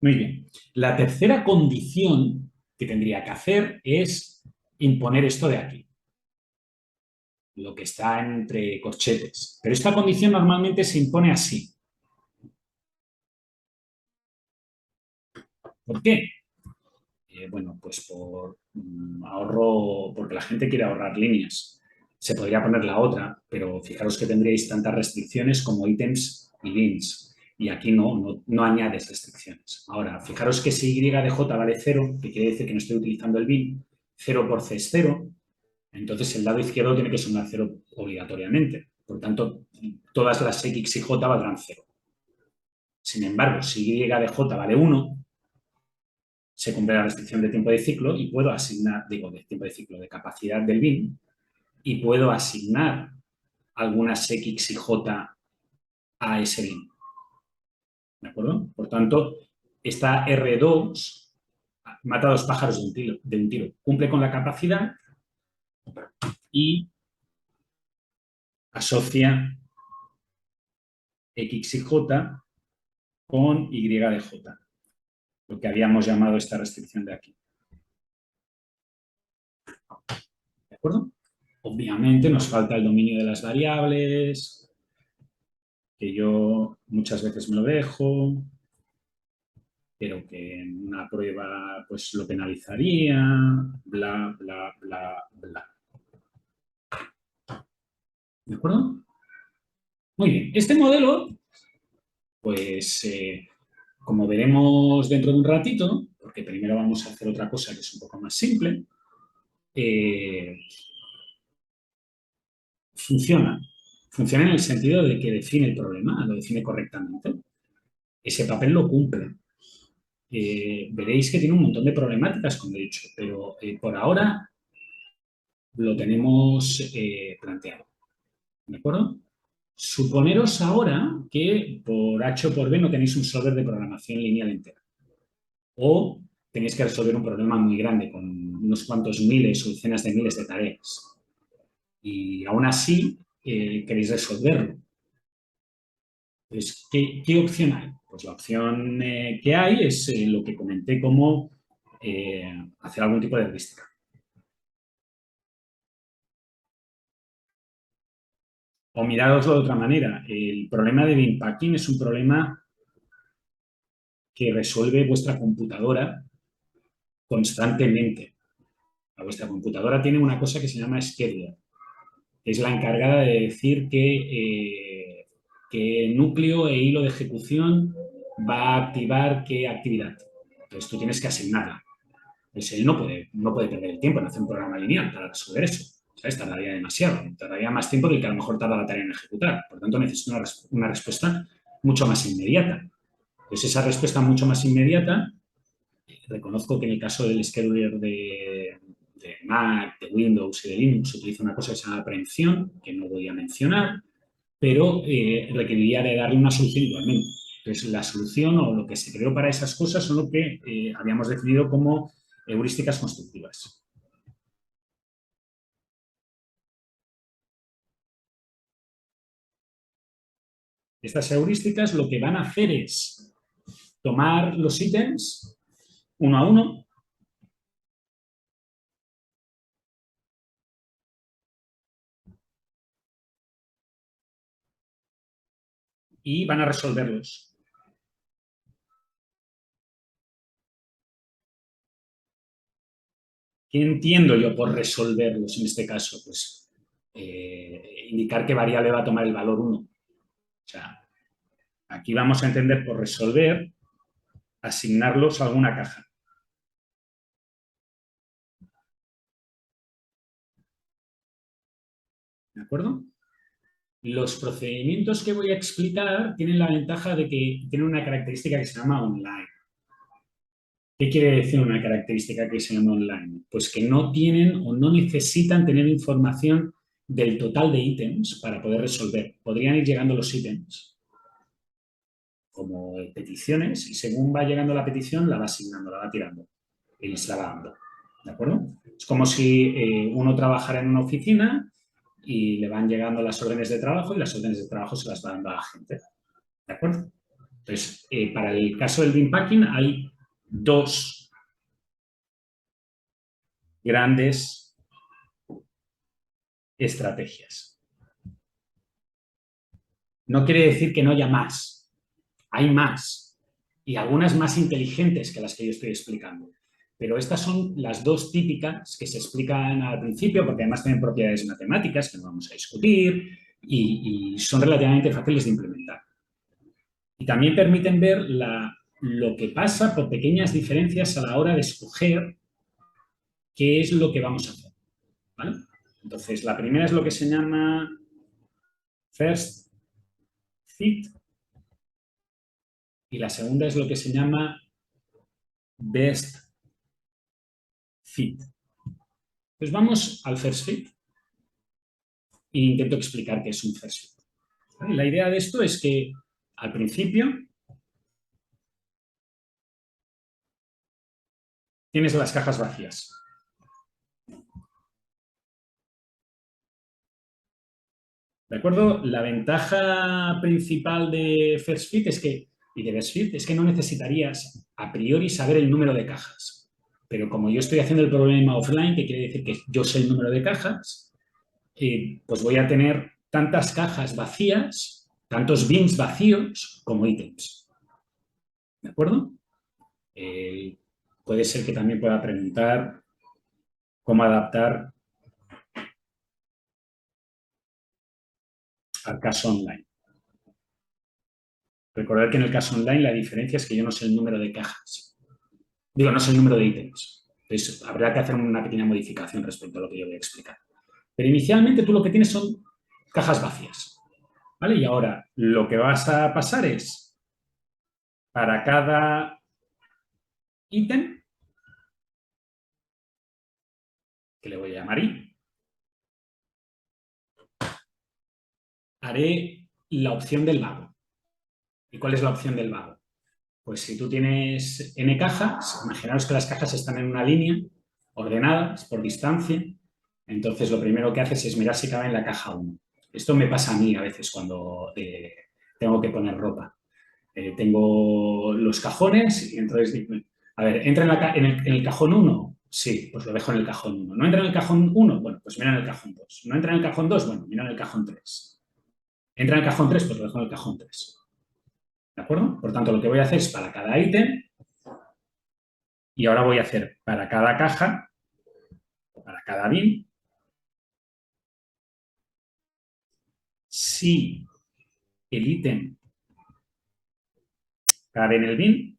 Speaker 1: Muy bien. La tercera condición que tendría que hacer es imponer esto de aquí, lo que está entre corchetes. Pero esta condición normalmente se impone así. ¿Por qué? Bueno, pues por ahorro, porque la gente quiere ahorrar líneas. Se podría poner la otra, pero fijaros que tendríais tantas restricciones como ítems y bins. Y aquí no añades restricciones. Ahora, fijaros que si y de j vale 0, que quiere decir que no estoy utilizando el bin, 0 por c es 0, entonces el lado izquierdo tiene que sumar 0 obligatoriamente. Por tanto, todas las x y j valdrán 0. Sin embargo, si y de j vale 1, se cumple la restricción de tiempo de ciclo y puedo asignar, digo, de tiempo de ciclo, de capacidad del bin, y puedo asignar algunas x y j a ese bin. ¿De acuerdo? Por tanto, esta R2 mata a dos pájaros de un tiro. Cumple con la capacidad y asocia x y j con y de j, lo que habíamos llamado esta restricción de aquí. ¿De acuerdo? Obviamente nos falta el dominio de las variables, que yo muchas veces me lo dejo, pero que en una prueba pues lo penalizaría, bla, bla, bla, bla. ¿De acuerdo? Muy bien. Este modelo, pues, como veremos dentro de un ratito, porque primero vamos a hacer otra cosa que es un poco más simple, funciona. Funciona en el sentido de que define el problema, lo define correctamente. Ese papel lo cumple. Veréis que tiene un montón de problemáticas, como he dicho, pero por ahora lo tenemos planteado. ¿De acuerdo? Suponeros ahora que por H o por B no tenéis un solver de programación lineal entera. O tenéis que resolver un problema muy grande con unos cuantos miles o decenas de miles de tareas. Y aún así queréis resolverlo. Entonces, ¿qué opción hay? Pues la opción que hay es lo que comenté como hacer algún tipo de heurística. O miradoslo de otra manera. El problema de bin packing es un problema que resuelve vuestra computadora constantemente. Vuestra computadora tiene una cosa que se llama scheduler, que es la encargada de decir qué núcleo e hilo de ejecución va a activar qué actividad. Entonces tú tienes que asignarla. Entonces él no puede perder el tiempo en hacer un programa lineal para resolver eso. ¿Sabes? Tardaría demasiado. Tardaría más tiempo del que a lo mejor tarda la tarea en ejecutar. Por tanto, necesito una respuesta mucho más inmediata. Entonces, esa respuesta mucho más inmediata, reconozco que en el caso del scheduler de Mac, de Windows y de Linux se utiliza una cosa que se llama preempción, que no voy a mencionar, pero requeriría de darle una solución igualmente. Entonces, la solución o lo que se creó para esas cosas son lo que habíamos definido como heurísticas constructivas. Estas heurísticas lo que van a hacer es tomar los ítems uno a uno y van a resolverlos. ¿Qué entiendo yo por resolverlos en este caso? Pues indicar qué variable va a tomar el valor 1. O sea, aquí vamos a entender por resolver, asignarlos a alguna caja. ¿De acuerdo? Los procedimientos que voy a explicar tienen la ventaja de que tienen una característica que se llama online. ¿Qué quiere decir una característica que se llama online? Pues que no tienen o no necesitan tener información del total de ítems para poder resolver. Podrían ir llegando los ítems como peticiones y según va llegando la petición la va asignando, la va tirando y se la va dando. ¿De acuerdo? Es como si uno trabajara en una oficina y le van llegando las órdenes de trabajo y las órdenes de trabajo se las va dando a la gente. ¿De acuerdo? Entonces, para el caso del bin packing hay dos grandes estrategias. No quiere decir que no haya más. Hay más. Y algunas más inteligentes que las que yo estoy explicando. Pero estas son las dos típicas que se explican al principio, porque además tienen propiedades matemáticas que no vamos a discutir y son relativamente fáciles de implementar. Y también permiten ver lo que pasa por pequeñas diferencias a la hora de escoger qué es lo que vamos a hacer. ¿Vale? Entonces, la primera es lo que se llama first fit y la segunda es lo que se llama best fit. Pues vamos al first fit e intento explicar qué es un first fit. ¿Vale? La idea de esto es que al principio tienes las cajas vacías. ¿De acuerdo? La ventaja principal de First Fit y de Best Fit es que no necesitarías a priori saber el número de cajas. Pero como yo estoy haciendo el problema offline, que quiere decir que yo sé el número de cajas, pues voy a tener tantas cajas vacías, tantos bins vacíos como ítems. ¿De acuerdo? Puede ser que también pueda preguntar cómo adaptar al caso online. Recordad que en el caso online la diferencia es que yo no sé el número de cajas. Digo, no sé el número de ítems. Entonces, habrá que hacer una pequeña modificación respecto a lo que yo voy a explicar. Pero inicialmente tú lo que tienes son cajas vacías. ¿Vale? Y ahora lo que vas a pasar es, para cada ítem, que le voy a llamar i, haré la opción del vago. ¿Y cuál es la opción del vago? Pues si tú tienes n cajas, imaginaos que las cajas están en una línea, ordenadas por distancia, entonces lo primero que haces es mirar si cabe en la caja 1. Esto me pasa a mí a veces cuando tengo que poner ropa. Tengo los cajones y entonces digo, a ver, ¿entra en el cajón 1? Sí, pues lo dejo en el cajón 1. ¿No entra en el cajón 1? Bueno, pues mira en el cajón 2. ¿No entra en el cajón 2? Bueno, mira en el cajón 3. ¿Entra en el cajón 3? Pues lo dejo en el cajón 3. ¿De acuerdo? Por tanto, lo que voy a hacer es para cada ítem y ahora voy a hacer para cada caja, para cada bin, si el ítem cabe en el bin,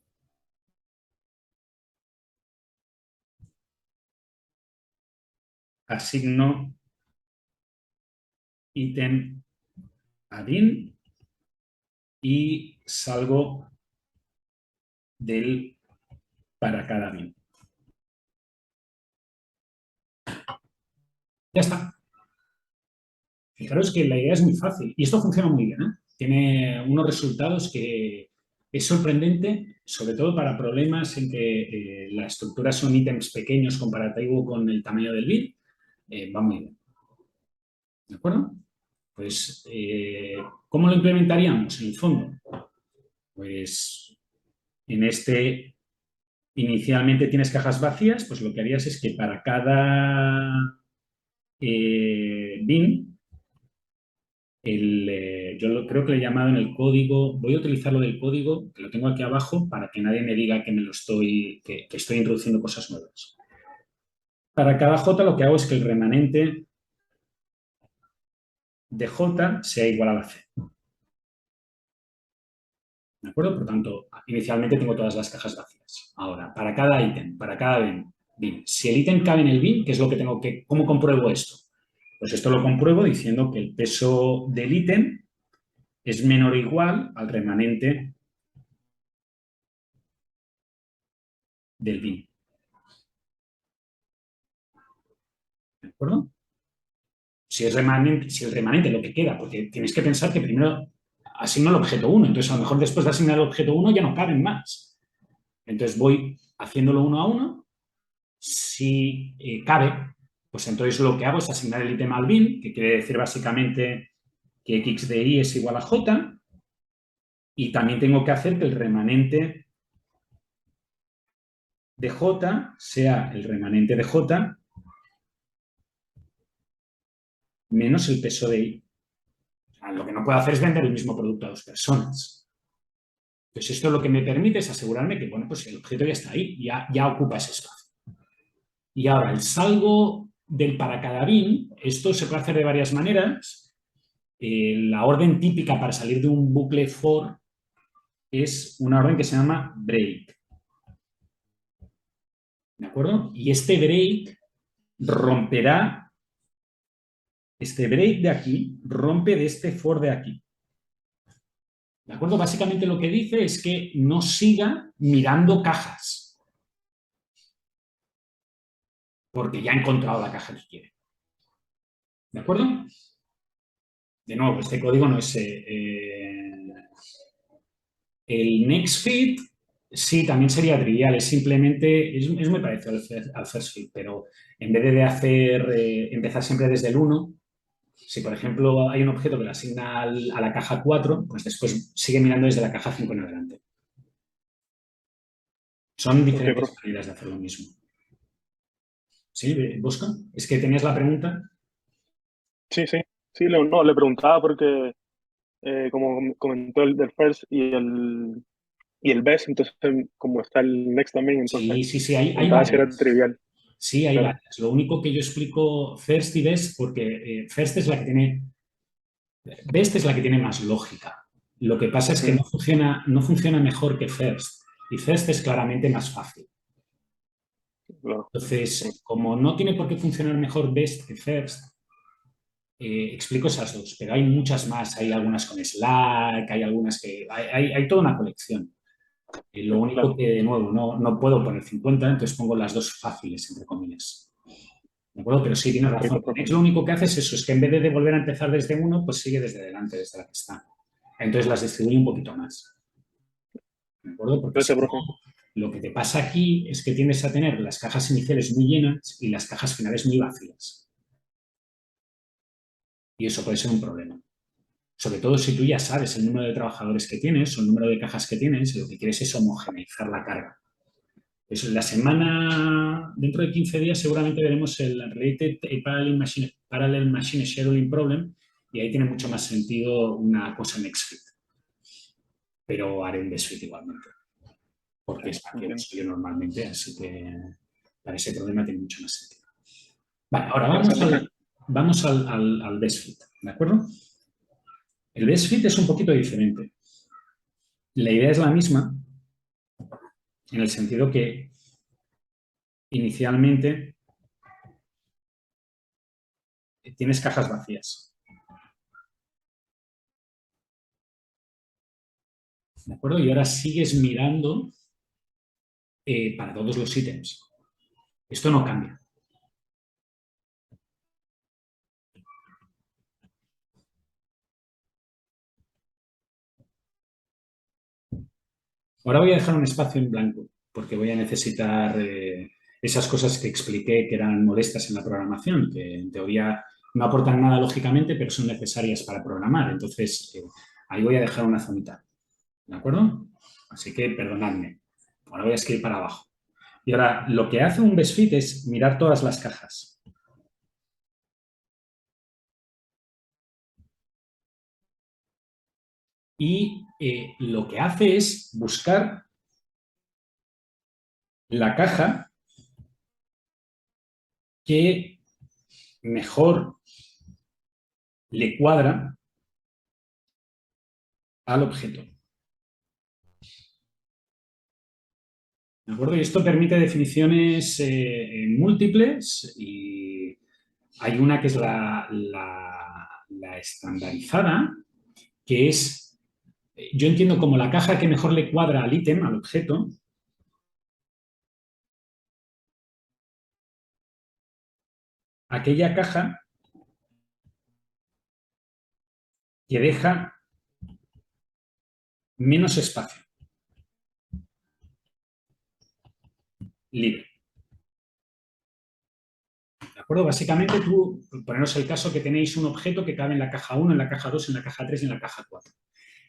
Speaker 1: asigno ítem a bin y salgo del para cada bin. Ya está. Fijaros que la idea es muy fácil y esto funciona muy bien, ¿eh? Tiene unos resultados que es sorprendente, sobre todo para problemas en que la estructura son ítems pequeños comparativo con el tamaño del bin. Va muy bien. ¿De acuerdo? Pues, ¿cómo lo implementaríamos en el fondo? Pues, en este, inicialmente tienes cajas vacías, pues lo que harías es que para cada bin, creo que le he llamado en el código, voy a utilizar lo del código, que lo tengo aquí abajo, para que nadie me diga que que estoy introduciendo cosas nuevas. Para cada J lo que hago es que el remanente de J sea igual a la C. ¿De acuerdo? Por tanto, inicialmente tengo todas las cajas vacías. Ahora, para cada ítem, para cada bin, si el ítem cabe en el bin, ¿qué es lo que tengo que, cómo compruebo esto? Pues esto lo compruebo diciendo que el peso del ítem es menor o igual al remanente del bin. ¿De acuerdo? Si el remanente lo que queda, porque tienes que pensar que primero asigno el objeto 1, entonces a lo mejor después de asignar el objeto 1 ya no caben más. Entonces voy haciéndolo uno a uno. Si cabe, pues entonces lo que hago es asignar el ítem al bin, que quiere decir básicamente que x de i es igual a j, Y también tengo que hacer que el remanente de J sea el remanente de J menos el peso de I. O sea, lo que no puedo hacer es vender el mismo producto a dos personas. Entonces, esto lo que me permite es asegurarme que, bueno, pues el objeto ya está ahí, ya ocupa ese espacio. Y ahora, el salgo del para cada bin, esto se puede hacer de varias maneras. La orden típica para salir de un bucle for es una orden que se llama break. ¿De acuerdo? Y este break romperá, este break de aquí rompe de este for de aquí. ¿De acuerdo? Básicamente lo que dice es que no siga mirando cajas, porque ya ha encontrado la caja que quiere. ¿De acuerdo? De nuevo, este código no es... el next fit, sí, también sería trivial, es simplemente, es muy parecido al first fit, pero en vez de hacer, empezar siempre desde el 1, si por ejemplo hay un objeto que le asigna a la caja 4, pues después sigue mirando desde la caja 5 en adelante. Son diferentes maneras de hacer lo mismo. ¿Sí, Bosco? Es que tenías la pregunta.
Speaker 2: Sí, sí. Sí, no, le preguntaba porque, como comentó el del first y el best, entonces, como está el next también, entonces,
Speaker 1: Sí, hay
Speaker 2: preguntaba si era
Speaker 1: varias.
Speaker 2: trivial.
Speaker 1: Sí, hay
Speaker 2: Claro.
Speaker 1: varias. Lo único que yo explico first y best, porque first es la que tiene, best es la que tiene más lógica. Lo que pasa es que no funciona mejor que first. Y first es claramente más fácil.
Speaker 2: Claro.
Speaker 1: Entonces, como no tiene por qué funcionar mejor best que first, explico esas dos, pero hay muchas más. Hay algunas con Slack, hay algunas que... Hay toda una colección. Lo único
Speaker 2: Claro.
Speaker 1: que, de nuevo, no puedo poner 50, entonces pongo las dos fáciles, entre comillas. ¿De acuerdo? Pero sí, tienes razón.
Speaker 2: Perfecto, profe.
Speaker 1: Lo único que hace es eso, es que en vez de volver a empezar desde 1, pues sigue desde delante, desde la que está. Entonces las distribuye un poquito más. ¿De acuerdo? Porque si
Speaker 2: Gracias,
Speaker 1: no,
Speaker 2: profe.
Speaker 1: lo que te pasa aquí es que tiendes a tener las cajas iniciales muy llenas y las cajas finales muy vacías. Y eso puede ser un problema. Sobre todo si tú ya sabes el número de trabajadores que tienes o el número de cajas que tienes, y lo que quieres es homogeneizar la carga. Pues la semana, dentro de 15 días, seguramente veremos el Related Parallel Machine Scheduling Problem y ahí tiene mucho más sentido una cosa en XFIT. Pero haré un BESFIT igualmente, porque es la que
Speaker 2: Entiendo.
Speaker 1: uso yo normalmente, así que para ese problema tiene mucho más sentido. Vale, ahora
Speaker 2: Gracias, profe.
Speaker 1: vamos al BESFIT, ¿de acuerdo? El BESFIT es un poquito diferente. La idea es la misma, en el sentido que inicialmente tienes cajas vacías. ¿De acuerdo? Y ahora sigues mirando para todos los ítems. Esto no cambia. Ahora voy a dejar un espacio en blanco, porque voy a necesitar esas cosas que expliqué que eran molestas en la programación, que en teoría no aportan nada lógicamente, pero son necesarias para programar. Entonces, ahí voy a dejar una zonita. ¿De acuerdo? Así que perdonadme. Ahora voy a escribir para abajo. Y ahora, lo que hace un BESFIT es mirar todas las cajas. Y lo que hace es buscar la caja que mejor le cuadra al objeto. ¿De acuerdo? Y esto permite definiciones múltiples y hay una que es la estandarizada, que es, yo entiendo como la caja que mejor le cuadra al ítem, al objeto, aquella caja que deja menos espacio libre. ¿De acuerdo? Básicamente tú, poneros el caso que tenéis un objeto que cabe en la caja 1, en la caja 2, en la caja 3 y en la caja 4.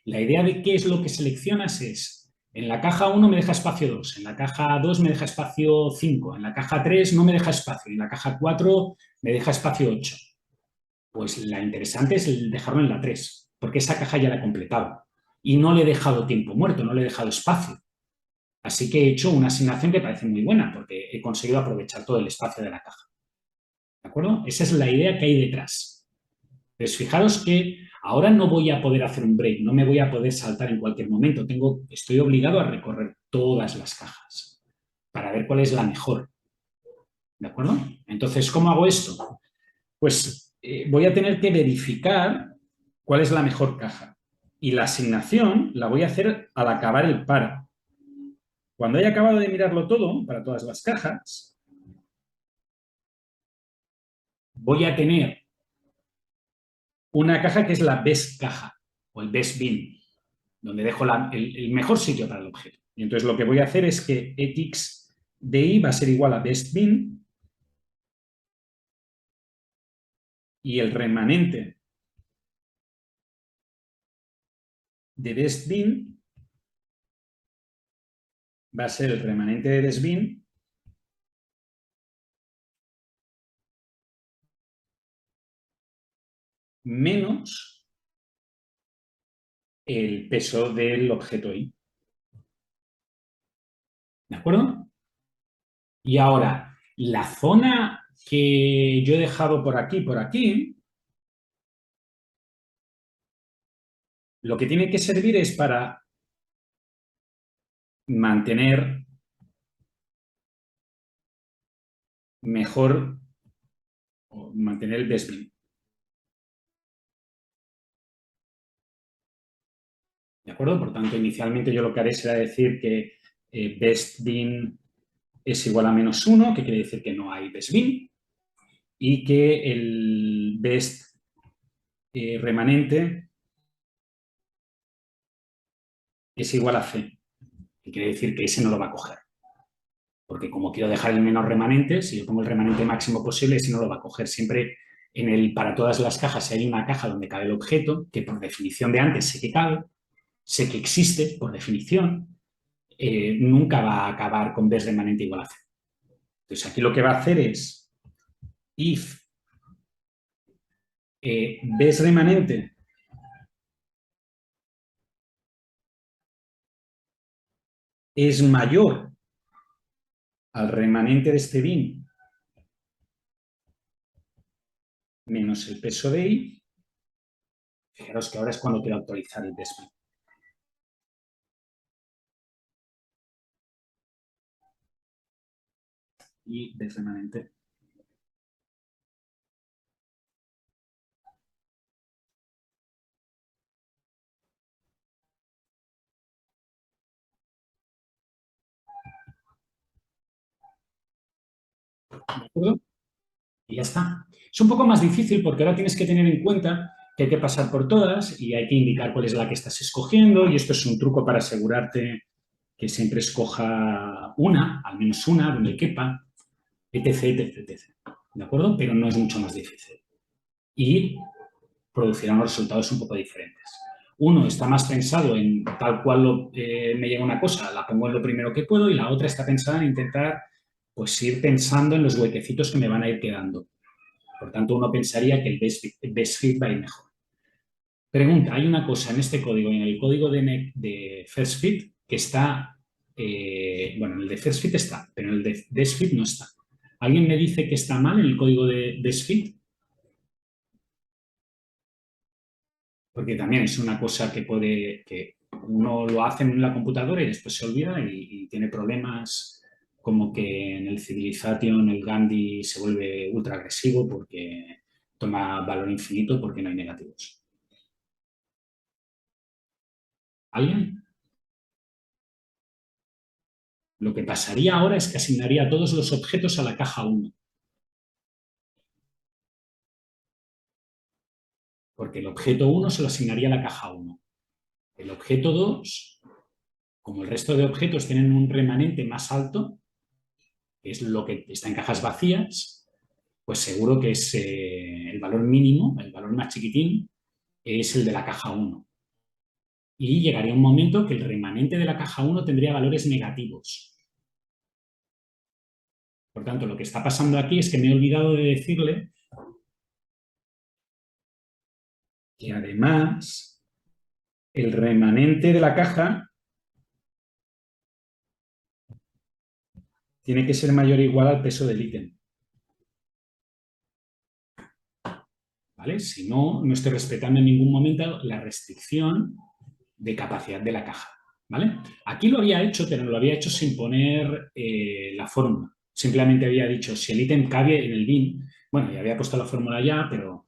Speaker 1: La idea de qué es lo que seleccionas es, en la caja 1 me deja espacio 2, en la caja 2 me deja espacio 5, en la caja 3 no me deja espacio, en la caja 4 me deja espacio 8. Pues la interesante es el dejarlo en la 3, porque esa caja ya la he completado y no le he dejado tiempo muerto, no le he dejado espacio. Así que he hecho una asignación que parece muy buena, porque he conseguido aprovechar todo el espacio de la caja. ¿De acuerdo? Esa es la idea que hay detrás. Pues fijaros que ahora no voy a poder hacer un break, no me voy a poder saltar en cualquier momento. Estoy obligado a recorrer todas las cajas para ver cuál es la mejor. ¿De acuerdo? Entonces, ¿cómo hago esto? Pues voy a tener que verificar cuál es la mejor caja. Y la asignación la voy a hacer al acabar el para. Cuando haya acabado de mirarlo todo, para todas las cajas, voy a tener una caja que es la best caja o el best bin, donde dejo el mejor sitio para el objeto. Y entonces lo que voy a hacer es que ethics de i va a ser igual a best bin y el remanente de best bin va a ser el remanente de best bin menos el peso del objeto i. ¿De acuerdo? Y ahora, la zona que yo he dejado por aquí, lo que tiene que servir es para mantener mejor o mantener el best bin. ¿De acuerdo? Por tanto, inicialmente yo lo que haré será decir que best bin es igual a -1, que quiere decir que no hay best bin, y que el best remanente es igual a c, que quiere decir que ese no lo va a coger. Porque como quiero dejar el menor remanente, si yo pongo el remanente máximo posible, ese no lo va a coger. Siempre para todas las cajas, si hay una caja donde cabe el objeto, que por definición de antes sé que cabe, sé que existe por definición, nunca va a acabar con best remanente igual a c. Entonces aquí lo que va a hacer es if best remanente es mayor al remanente de este bin menos el peso de i, fijaros que ahora es cuando quiero actualizar el best bin. Y best remanente. ¿De acuerdo? Y ya está. Es un poco más difícil porque ahora tienes que tener en cuenta que hay que pasar por todas y hay que indicar cuál es la que estás escogiendo, y esto es un truco para asegurarte que siempre escoja una, al menos una, donde quepa, etc, etc, etc. ¿De acuerdo? Pero no es mucho más difícil. Y producirá unos resultados un poco diferentes. Uno está más pensado en tal cual me llega una cosa, la pongo en lo primero que puedo, y la otra está pensada en intentar pues ir pensando en los huequecitos que me van a ir quedando. Por tanto, uno pensaría que el best fit va a ir mejor. Pregunta, hay una cosa en este código, en el código de first fit, que está, bueno, en el de first fit está, pero en el de best fit no está. ¿Alguien me dice que está mal en el código de best fit? Porque también es una cosa que uno lo hace en la computadora y después se olvida y tiene problemas, como que en el Civilization el Gandhi se vuelve ultra agresivo porque toma valor infinito porque no hay negativos. ¿Alguien? Lo que pasaría ahora es que asignaría todos los objetos a la caja 1. Porque el objeto 1 se lo asignaría a la caja 1. El objeto 2, como el resto de objetos tienen un remanente más alto, que es lo que está en cajas vacías, pues seguro que es el valor mínimo, el valor más chiquitín, es el de la caja 1. y llegaría un momento que el remanente de la caja 1 tendría valores negativos. Por tanto, lo que está pasando aquí es que me he olvidado de decirle que además el remanente de la caja tiene que ser mayor o igual al peso del ítem. ¿Vale? Si no, no estoy respetando en ningún momento la restricción de capacidad de la caja. ¿Vale? Aquí lo había hecho, pero lo había hecho sin poner la fórmula. Simplemente había dicho si el ítem cabe en el bin. Bueno, ya había puesto la fórmula ya, pero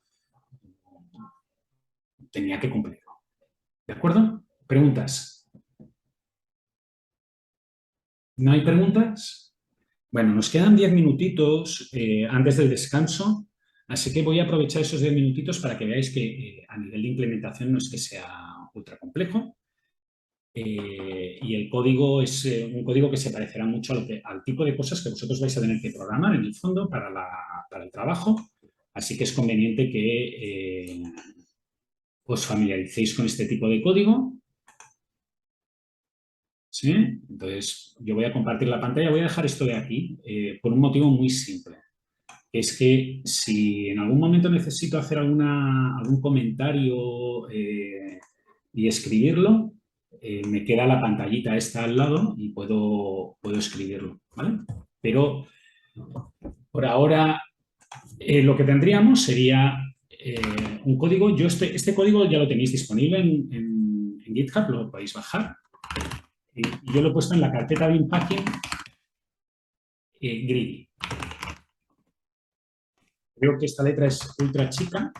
Speaker 1: tenía que cumplirlo. ¿De acuerdo? ¿Preguntas? ¿No hay preguntas? Bueno, nos quedan 10 minutitos antes del descanso, así que voy a aprovechar esos 10 minutitos para que veáis que a nivel de implementación no es que sea ultra complejo. Y el código es un código que se parecerá mucho al tipo de cosas que vosotros vais a tener que programar en el fondo para el trabajo. Así que es conveniente que os familiaricéis con este tipo de código. ¿Sí? Entonces, yo voy a compartir la pantalla. Voy a dejar esto de aquí por un motivo muy simple. Es que si en algún momento necesito hacer algún comentario y escribirlo, me queda la pantallita esta al lado y puedo escribirlo, ¿vale? Pero por ahora lo que tendríamos sería un código. Este código ya lo tenéis disponible en GitHub, lo podéis bajar. Y yo lo he puesto en la carpeta bin packing greedy. Creo que esta letra es ultra chica,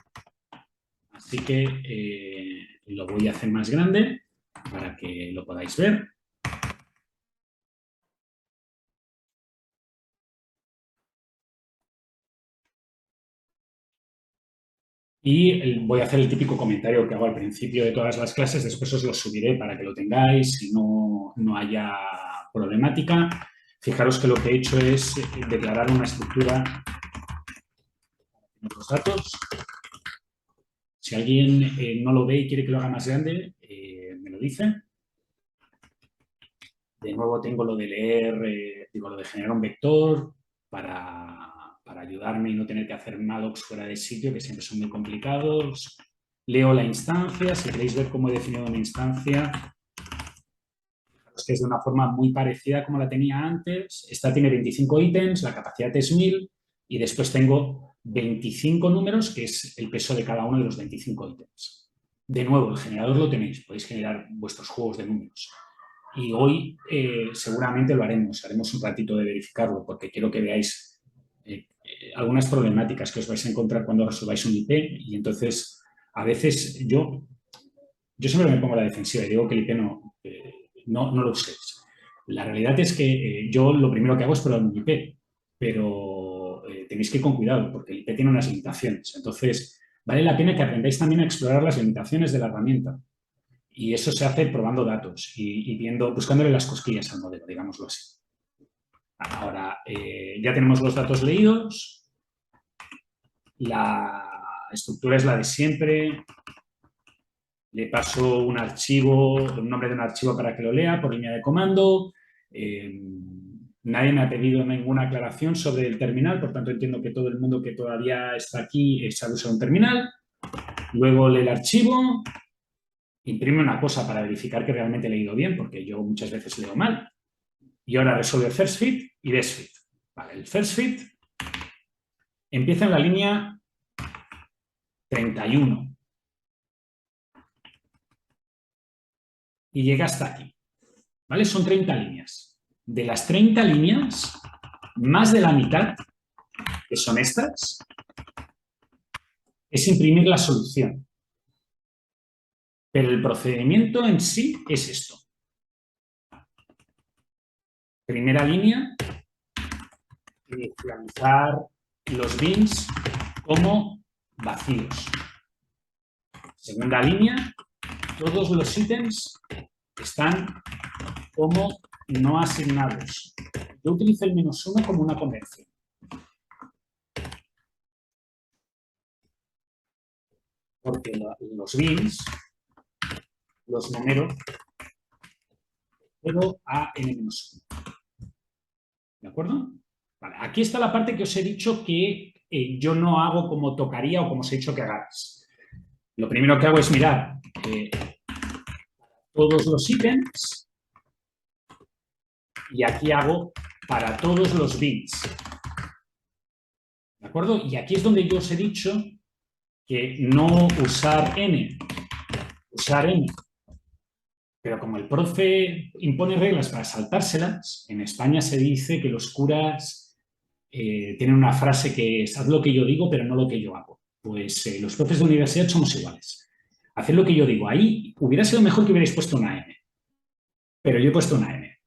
Speaker 1: así que lo voy a hacer más grande para que lo podáis ver. Y voy a hacer el típico comentario que hago al principio de todas las clases, después os lo subiré para que lo tengáis y no haya problemática. Fijaros que lo que he hecho es declarar una estructura de los datos. Si alguien no lo ve y quiere que lo haga más grande, me lo dice. De nuevo tengo lo de leer, lo de generar un vector para ayudarme y no tener que hacer mallocs fuera de sitio, que siempre son muy complicados. Leo la instancia, si queréis ver cómo he definido una instancia, fijaros que es de una forma muy parecida como la tenía antes. Esta tiene 25 ítems, la capacidad es 1000 y después tengo 25 números, que es el peso de cada uno de los 25 ítems. De nuevo, el generador lo tenéis, podéis generar vuestros juegos de números. Y hoy seguramente lo haremos un ratito de verificarlo porque quiero que veáis algunas problemáticas que os vais a encontrar cuando resolváis un IP y entonces a veces yo siempre me pongo a la defensiva y digo que el IP no lo uséis. La realidad es que yo lo primero que hago es probar un IP, pero tenéis que ir con cuidado porque el IP tiene unas limitaciones. Entonces, vale la pena que aprendáis también a explorar las limitaciones de la herramienta. Y eso se hace probando datos y buscándole las cosquillas al modelo, digámoslo así. Ahora, ya tenemos los datos leídos. La estructura es la de siempre. Le paso un archivo, un nombre de un archivo para que lo lea por línea de comando. Nadie me ha pedido ninguna aclaración sobre el terminal, por tanto entiendo que todo el mundo que todavía está aquí sabe usar un terminal. Luego lee el archivo. Imprime una cosa para verificar que realmente he leído bien, porque yo muchas veces leo mal. Y ahora resuelve first fit y best fit. Vale, el first fit empieza en la línea 31 y llega hasta aquí. ¿Vale? Son 30 líneas. De las 30 líneas, más de la mitad, que son estas, es imprimir la solución. Pero el procedimiento en sí es esto. Primera línea, inicializar los bins como vacíos. Segunda línea, todos los ítems están como no asignados. Yo utilizo el -1 como una convención. Porque los bins los numero 0 a n-1. ¿De acuerdo? Vale, aquí está la parte que os he dicho que yo no hago como tocaría o como os he dicho que hagáis. Lo primero que hago es mirar todos los ítems y aquí hago para todos los bits. ¿De acuerdo? Y aquí es donde yo os he dicho que no usar n, usar n. Pero como el profe impone reglas para saltárselas, en España se dice que los curas tienen una frase que es haz lo que yo digo, pero no lo que yo hago. Pues los profes de universidad somos iguales. Haced lo que yo digo. Ahí hubiera sido mejor que hubierais puesto una n. Pero yo he puesto una n.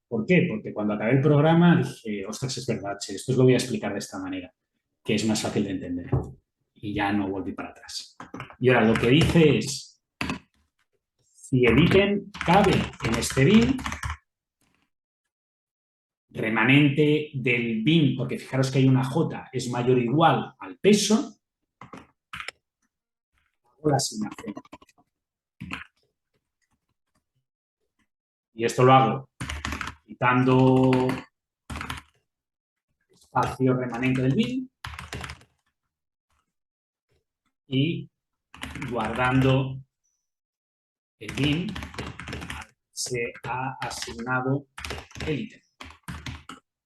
Speaker 1: ¿Por qué? Porque cuando acabé el programa dije, ostras, es verdad, che, esto os lo voy a explicar de esta manera, que es más fácil de entender. Y ya no volví para atrás. Y ahora lo que dice es, si el ítem cabe en este bin, remanente del bin, porque fijaros que hay una J, es mayor o igual al peso, hago la asignación. Y esto lo hago quitando espacio remanente del bin y guardando el bin se ha asignado el ítem.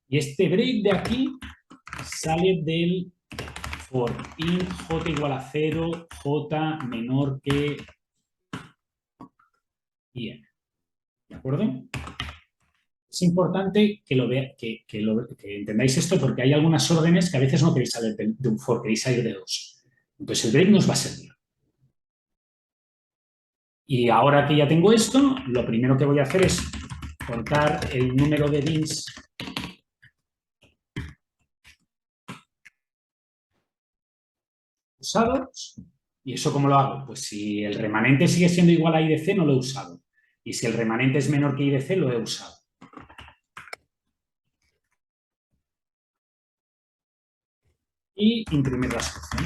Speaker 1: Y este break de aquí sale del for int j igual a 0, j menor que n. ¿De acuerdo? Es importante que entendáis esto porque hay algunas órdenes que a veces no queréis salir de un for, queréis salir de dos. Entonces el break nos va a servir. Y ahora que ya tengo esto, lo primero que voy a hacer es contar el número de bins usados. ¿Y eso cómo lo hago? Pues si el remanente sigue siendo igual a i de c, no lo he usado. Y si el remanente es menor que i de c, lo he usado. Y imprimir la solución.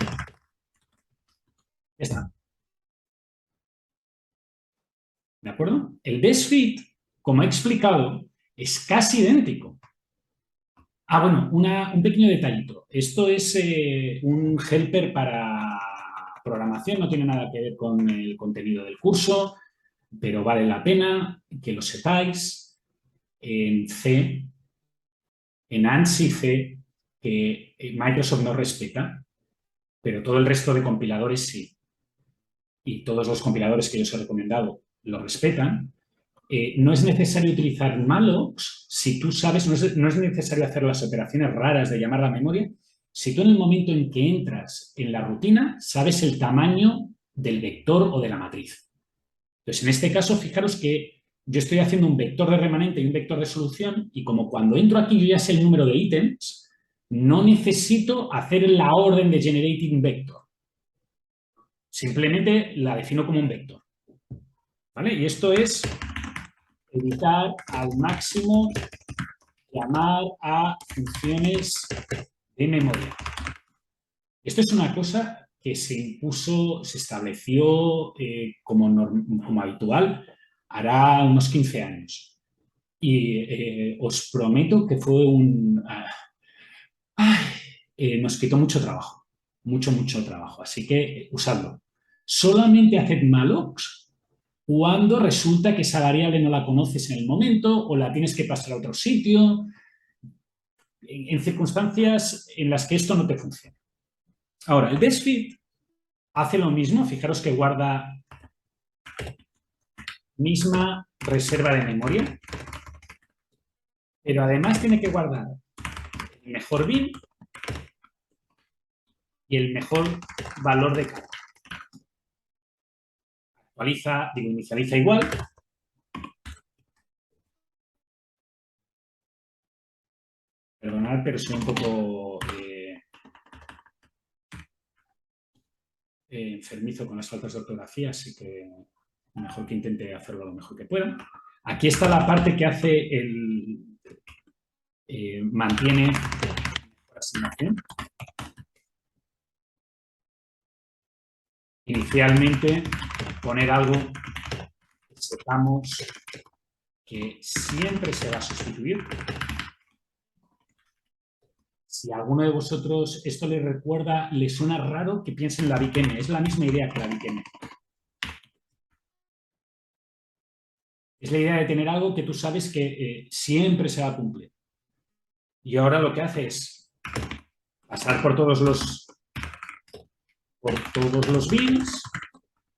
Speaker 1: Ya está. ¿De acuerdo? El best fit, como he explicado, es casi idéntico. Ah, bueno, un pequeño detallito. Esto es un helper para programación, no tiene nada que ver con el contenido del curso, pero vale la pena que lo sepáis. En C, en ANSI C, que Microsoft no respeta, pero todo el resto de compiladores sí. Y todos los compiladores que yo os he recomendado lo respetan. No es necesario utilizar mallocs si tú sabes, no es necesario hacer las operaciones raras de llamar a la memoria, si tú en el momento en que entras en la rutina sabes el tamaño del vector o de la matriz. Entonces, en este caso, fijaros que yo estoy haciendo un vector de remanente y un vector de solución y como cuando entro aquí yo ya sé el número de ítems, no necesito hacer la orden de generating vector. Simplemente la defino como un vector. ¿Vale? Y esto es evitar al máximo llamar a funciones de memoria. Esto es una cosa que se impuso, se estableció como habitual hará unos 15 años. Y os prometo que fue nos quitó mucho trabajo, mucho trabajo. Así que usadlo. Solamente haced mallocs cuando resulta que esa variable no la conoces en el momento o la tienes que pasar a otro sitio, en circunstancias en las que esto no te funciona. Ahora, el best fit hace lo mismo, fijaros que guarda misma reserva de memoria, pero además tiene que guardar el mejor bin y el mejor valor de cada. Inicializa igual. Perdonad, pero soy un poco enfermizo con las faltas de ortografía, así que mejor que intente hacerlo lo mejor que pueda. Aquí está la parte que hace mantiene la asignación. Inicialmente poner algo que sepamos que siempre se va a sustituir. Si a alguno de vosotros esto le recuerda, le suena raro, que piensen en la BigM. Es la misma idea que la BigM. Es la idea de tener algo que tú sabes que siempre se va a cumplir. Y ahora lo que hace es pasar por todos los bins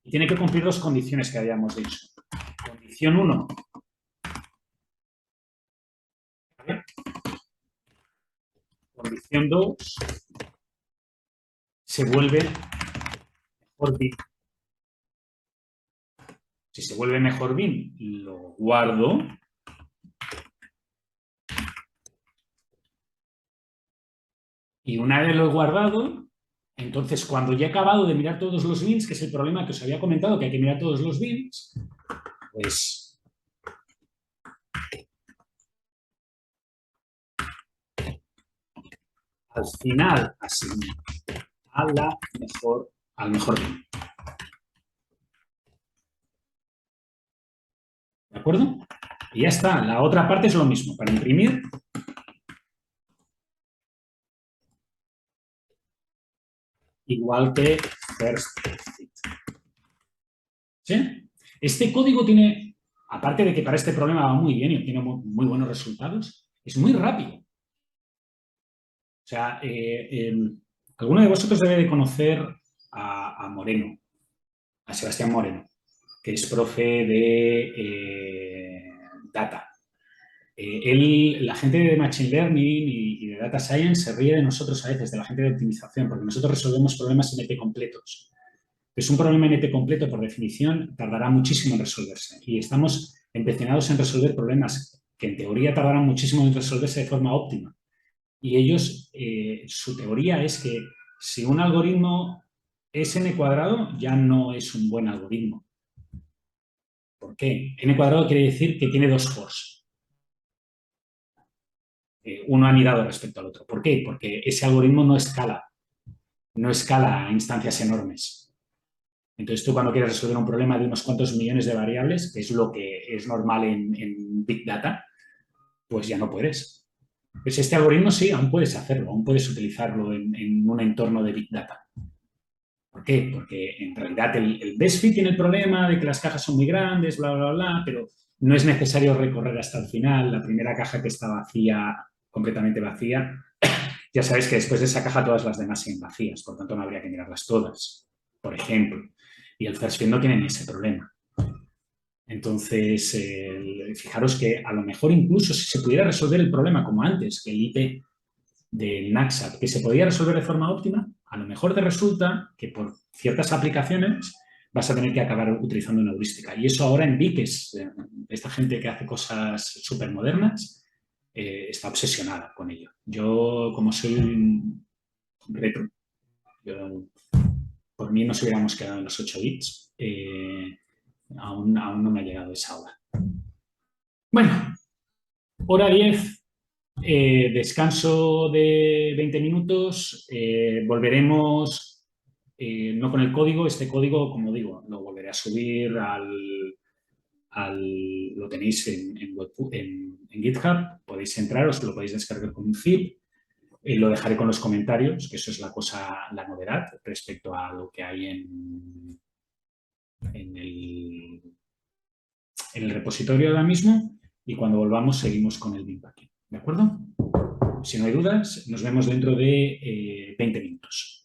Speaker 1: y tiene que cumplir dos condiciones que habíamos dicho. Condición 1. Condición 2. Se vuelve mejor bin. Si se vuelve mejor bin, lo guardo. Y una vez lo he guardado, entonces cuando ya he acabado de mirar todos los bins, que es el problema que os había comentado, que hay que mirar todos los bins, pues al final asigno al mejor bin. ¿De acuerdo? Y ya está. La otra parte es lo mismo. Para imprimir, igual que first fit. ¿Sí? Este código tiene, aparte de que para este problema va muy bien y obtiene muy buenos resultados, es muy rápido. O sea, alguno de vosotros debe de conocer a Moreno, a Sebastián Moreno, que es profe de Data. La gente de Machine Learning y de Data Science se ríe de nosotros a veces, de la gente de optimización, porque nosotros resolvemos problemas NP completos. Es un problema NP completo, por definición, tardará muchísimo en resolverse. Y estamos empeñados en resolver problemas que en teoría tardarán muchísimo en resolverse de forma óptima. Y ellos, su teoría es que si un algoritmo es n cuadrado, ya no es un buen algoritmo. ¿Por qué? N cuadrado quiere decir que tiene dos for's. Uno anidado respecto al otro. ¿Por qué? Porque ese algoritmo no escala a instancias enormes. Entonces, tú cuando quieres resolver un problema de unos cuantos millones de variables, que es lo que es normal en Big Data, pues ya no puedes. Pues este algoritmo sí, aún puedes hacerlo, aún puedes utilizarlo en un entorno de Big Data. ¿Por qué? Porque en realidad el best fit tiene el problema de que las cajas son muy grandes, bla, bla, bla, pero no es necesario recorrer hasta el final. La primera caja que está vacía, completamente vacía, ya sabéis que después de esa caja todas las demás siguen vacías, por tanto no habría que mirarlas todas, por ejemplo. Y el first fit no tiene ni ese problema. Entonces, fijaros que a lo mejor incluso si se pudiera resolver el problema como antes, que el IP del NACSAT, que se podía resolver de forma óptima, a lo mejor te resulta que por ciertas aplicaciones vas a tener que acabar utilizando una heurística. Y eso ahora en Viques, esta gente que hace cosas súper modernas, está obsesionada con ello. Yo, como soy un retro, por mí nos hubiéramos quedado en los 8 bits, aún no me ha llegado esa hora. Bueno, hora 10. Descanso de 20 minutos, volveremos, no con el código, este código, como digo, lo volveré a subir lo tenéis en GitHub, podéis entrar, os lo podéis descargar con un zip, lo dejaré con los comentarios, que eso es la novedad respecto a lo que hay en el repositorio ahora mismo, y cuando volvamos seguimos con el Bitbucket. ¿De acuerdo? Si no hay dudas, nos vemos dentro de 20 minutos.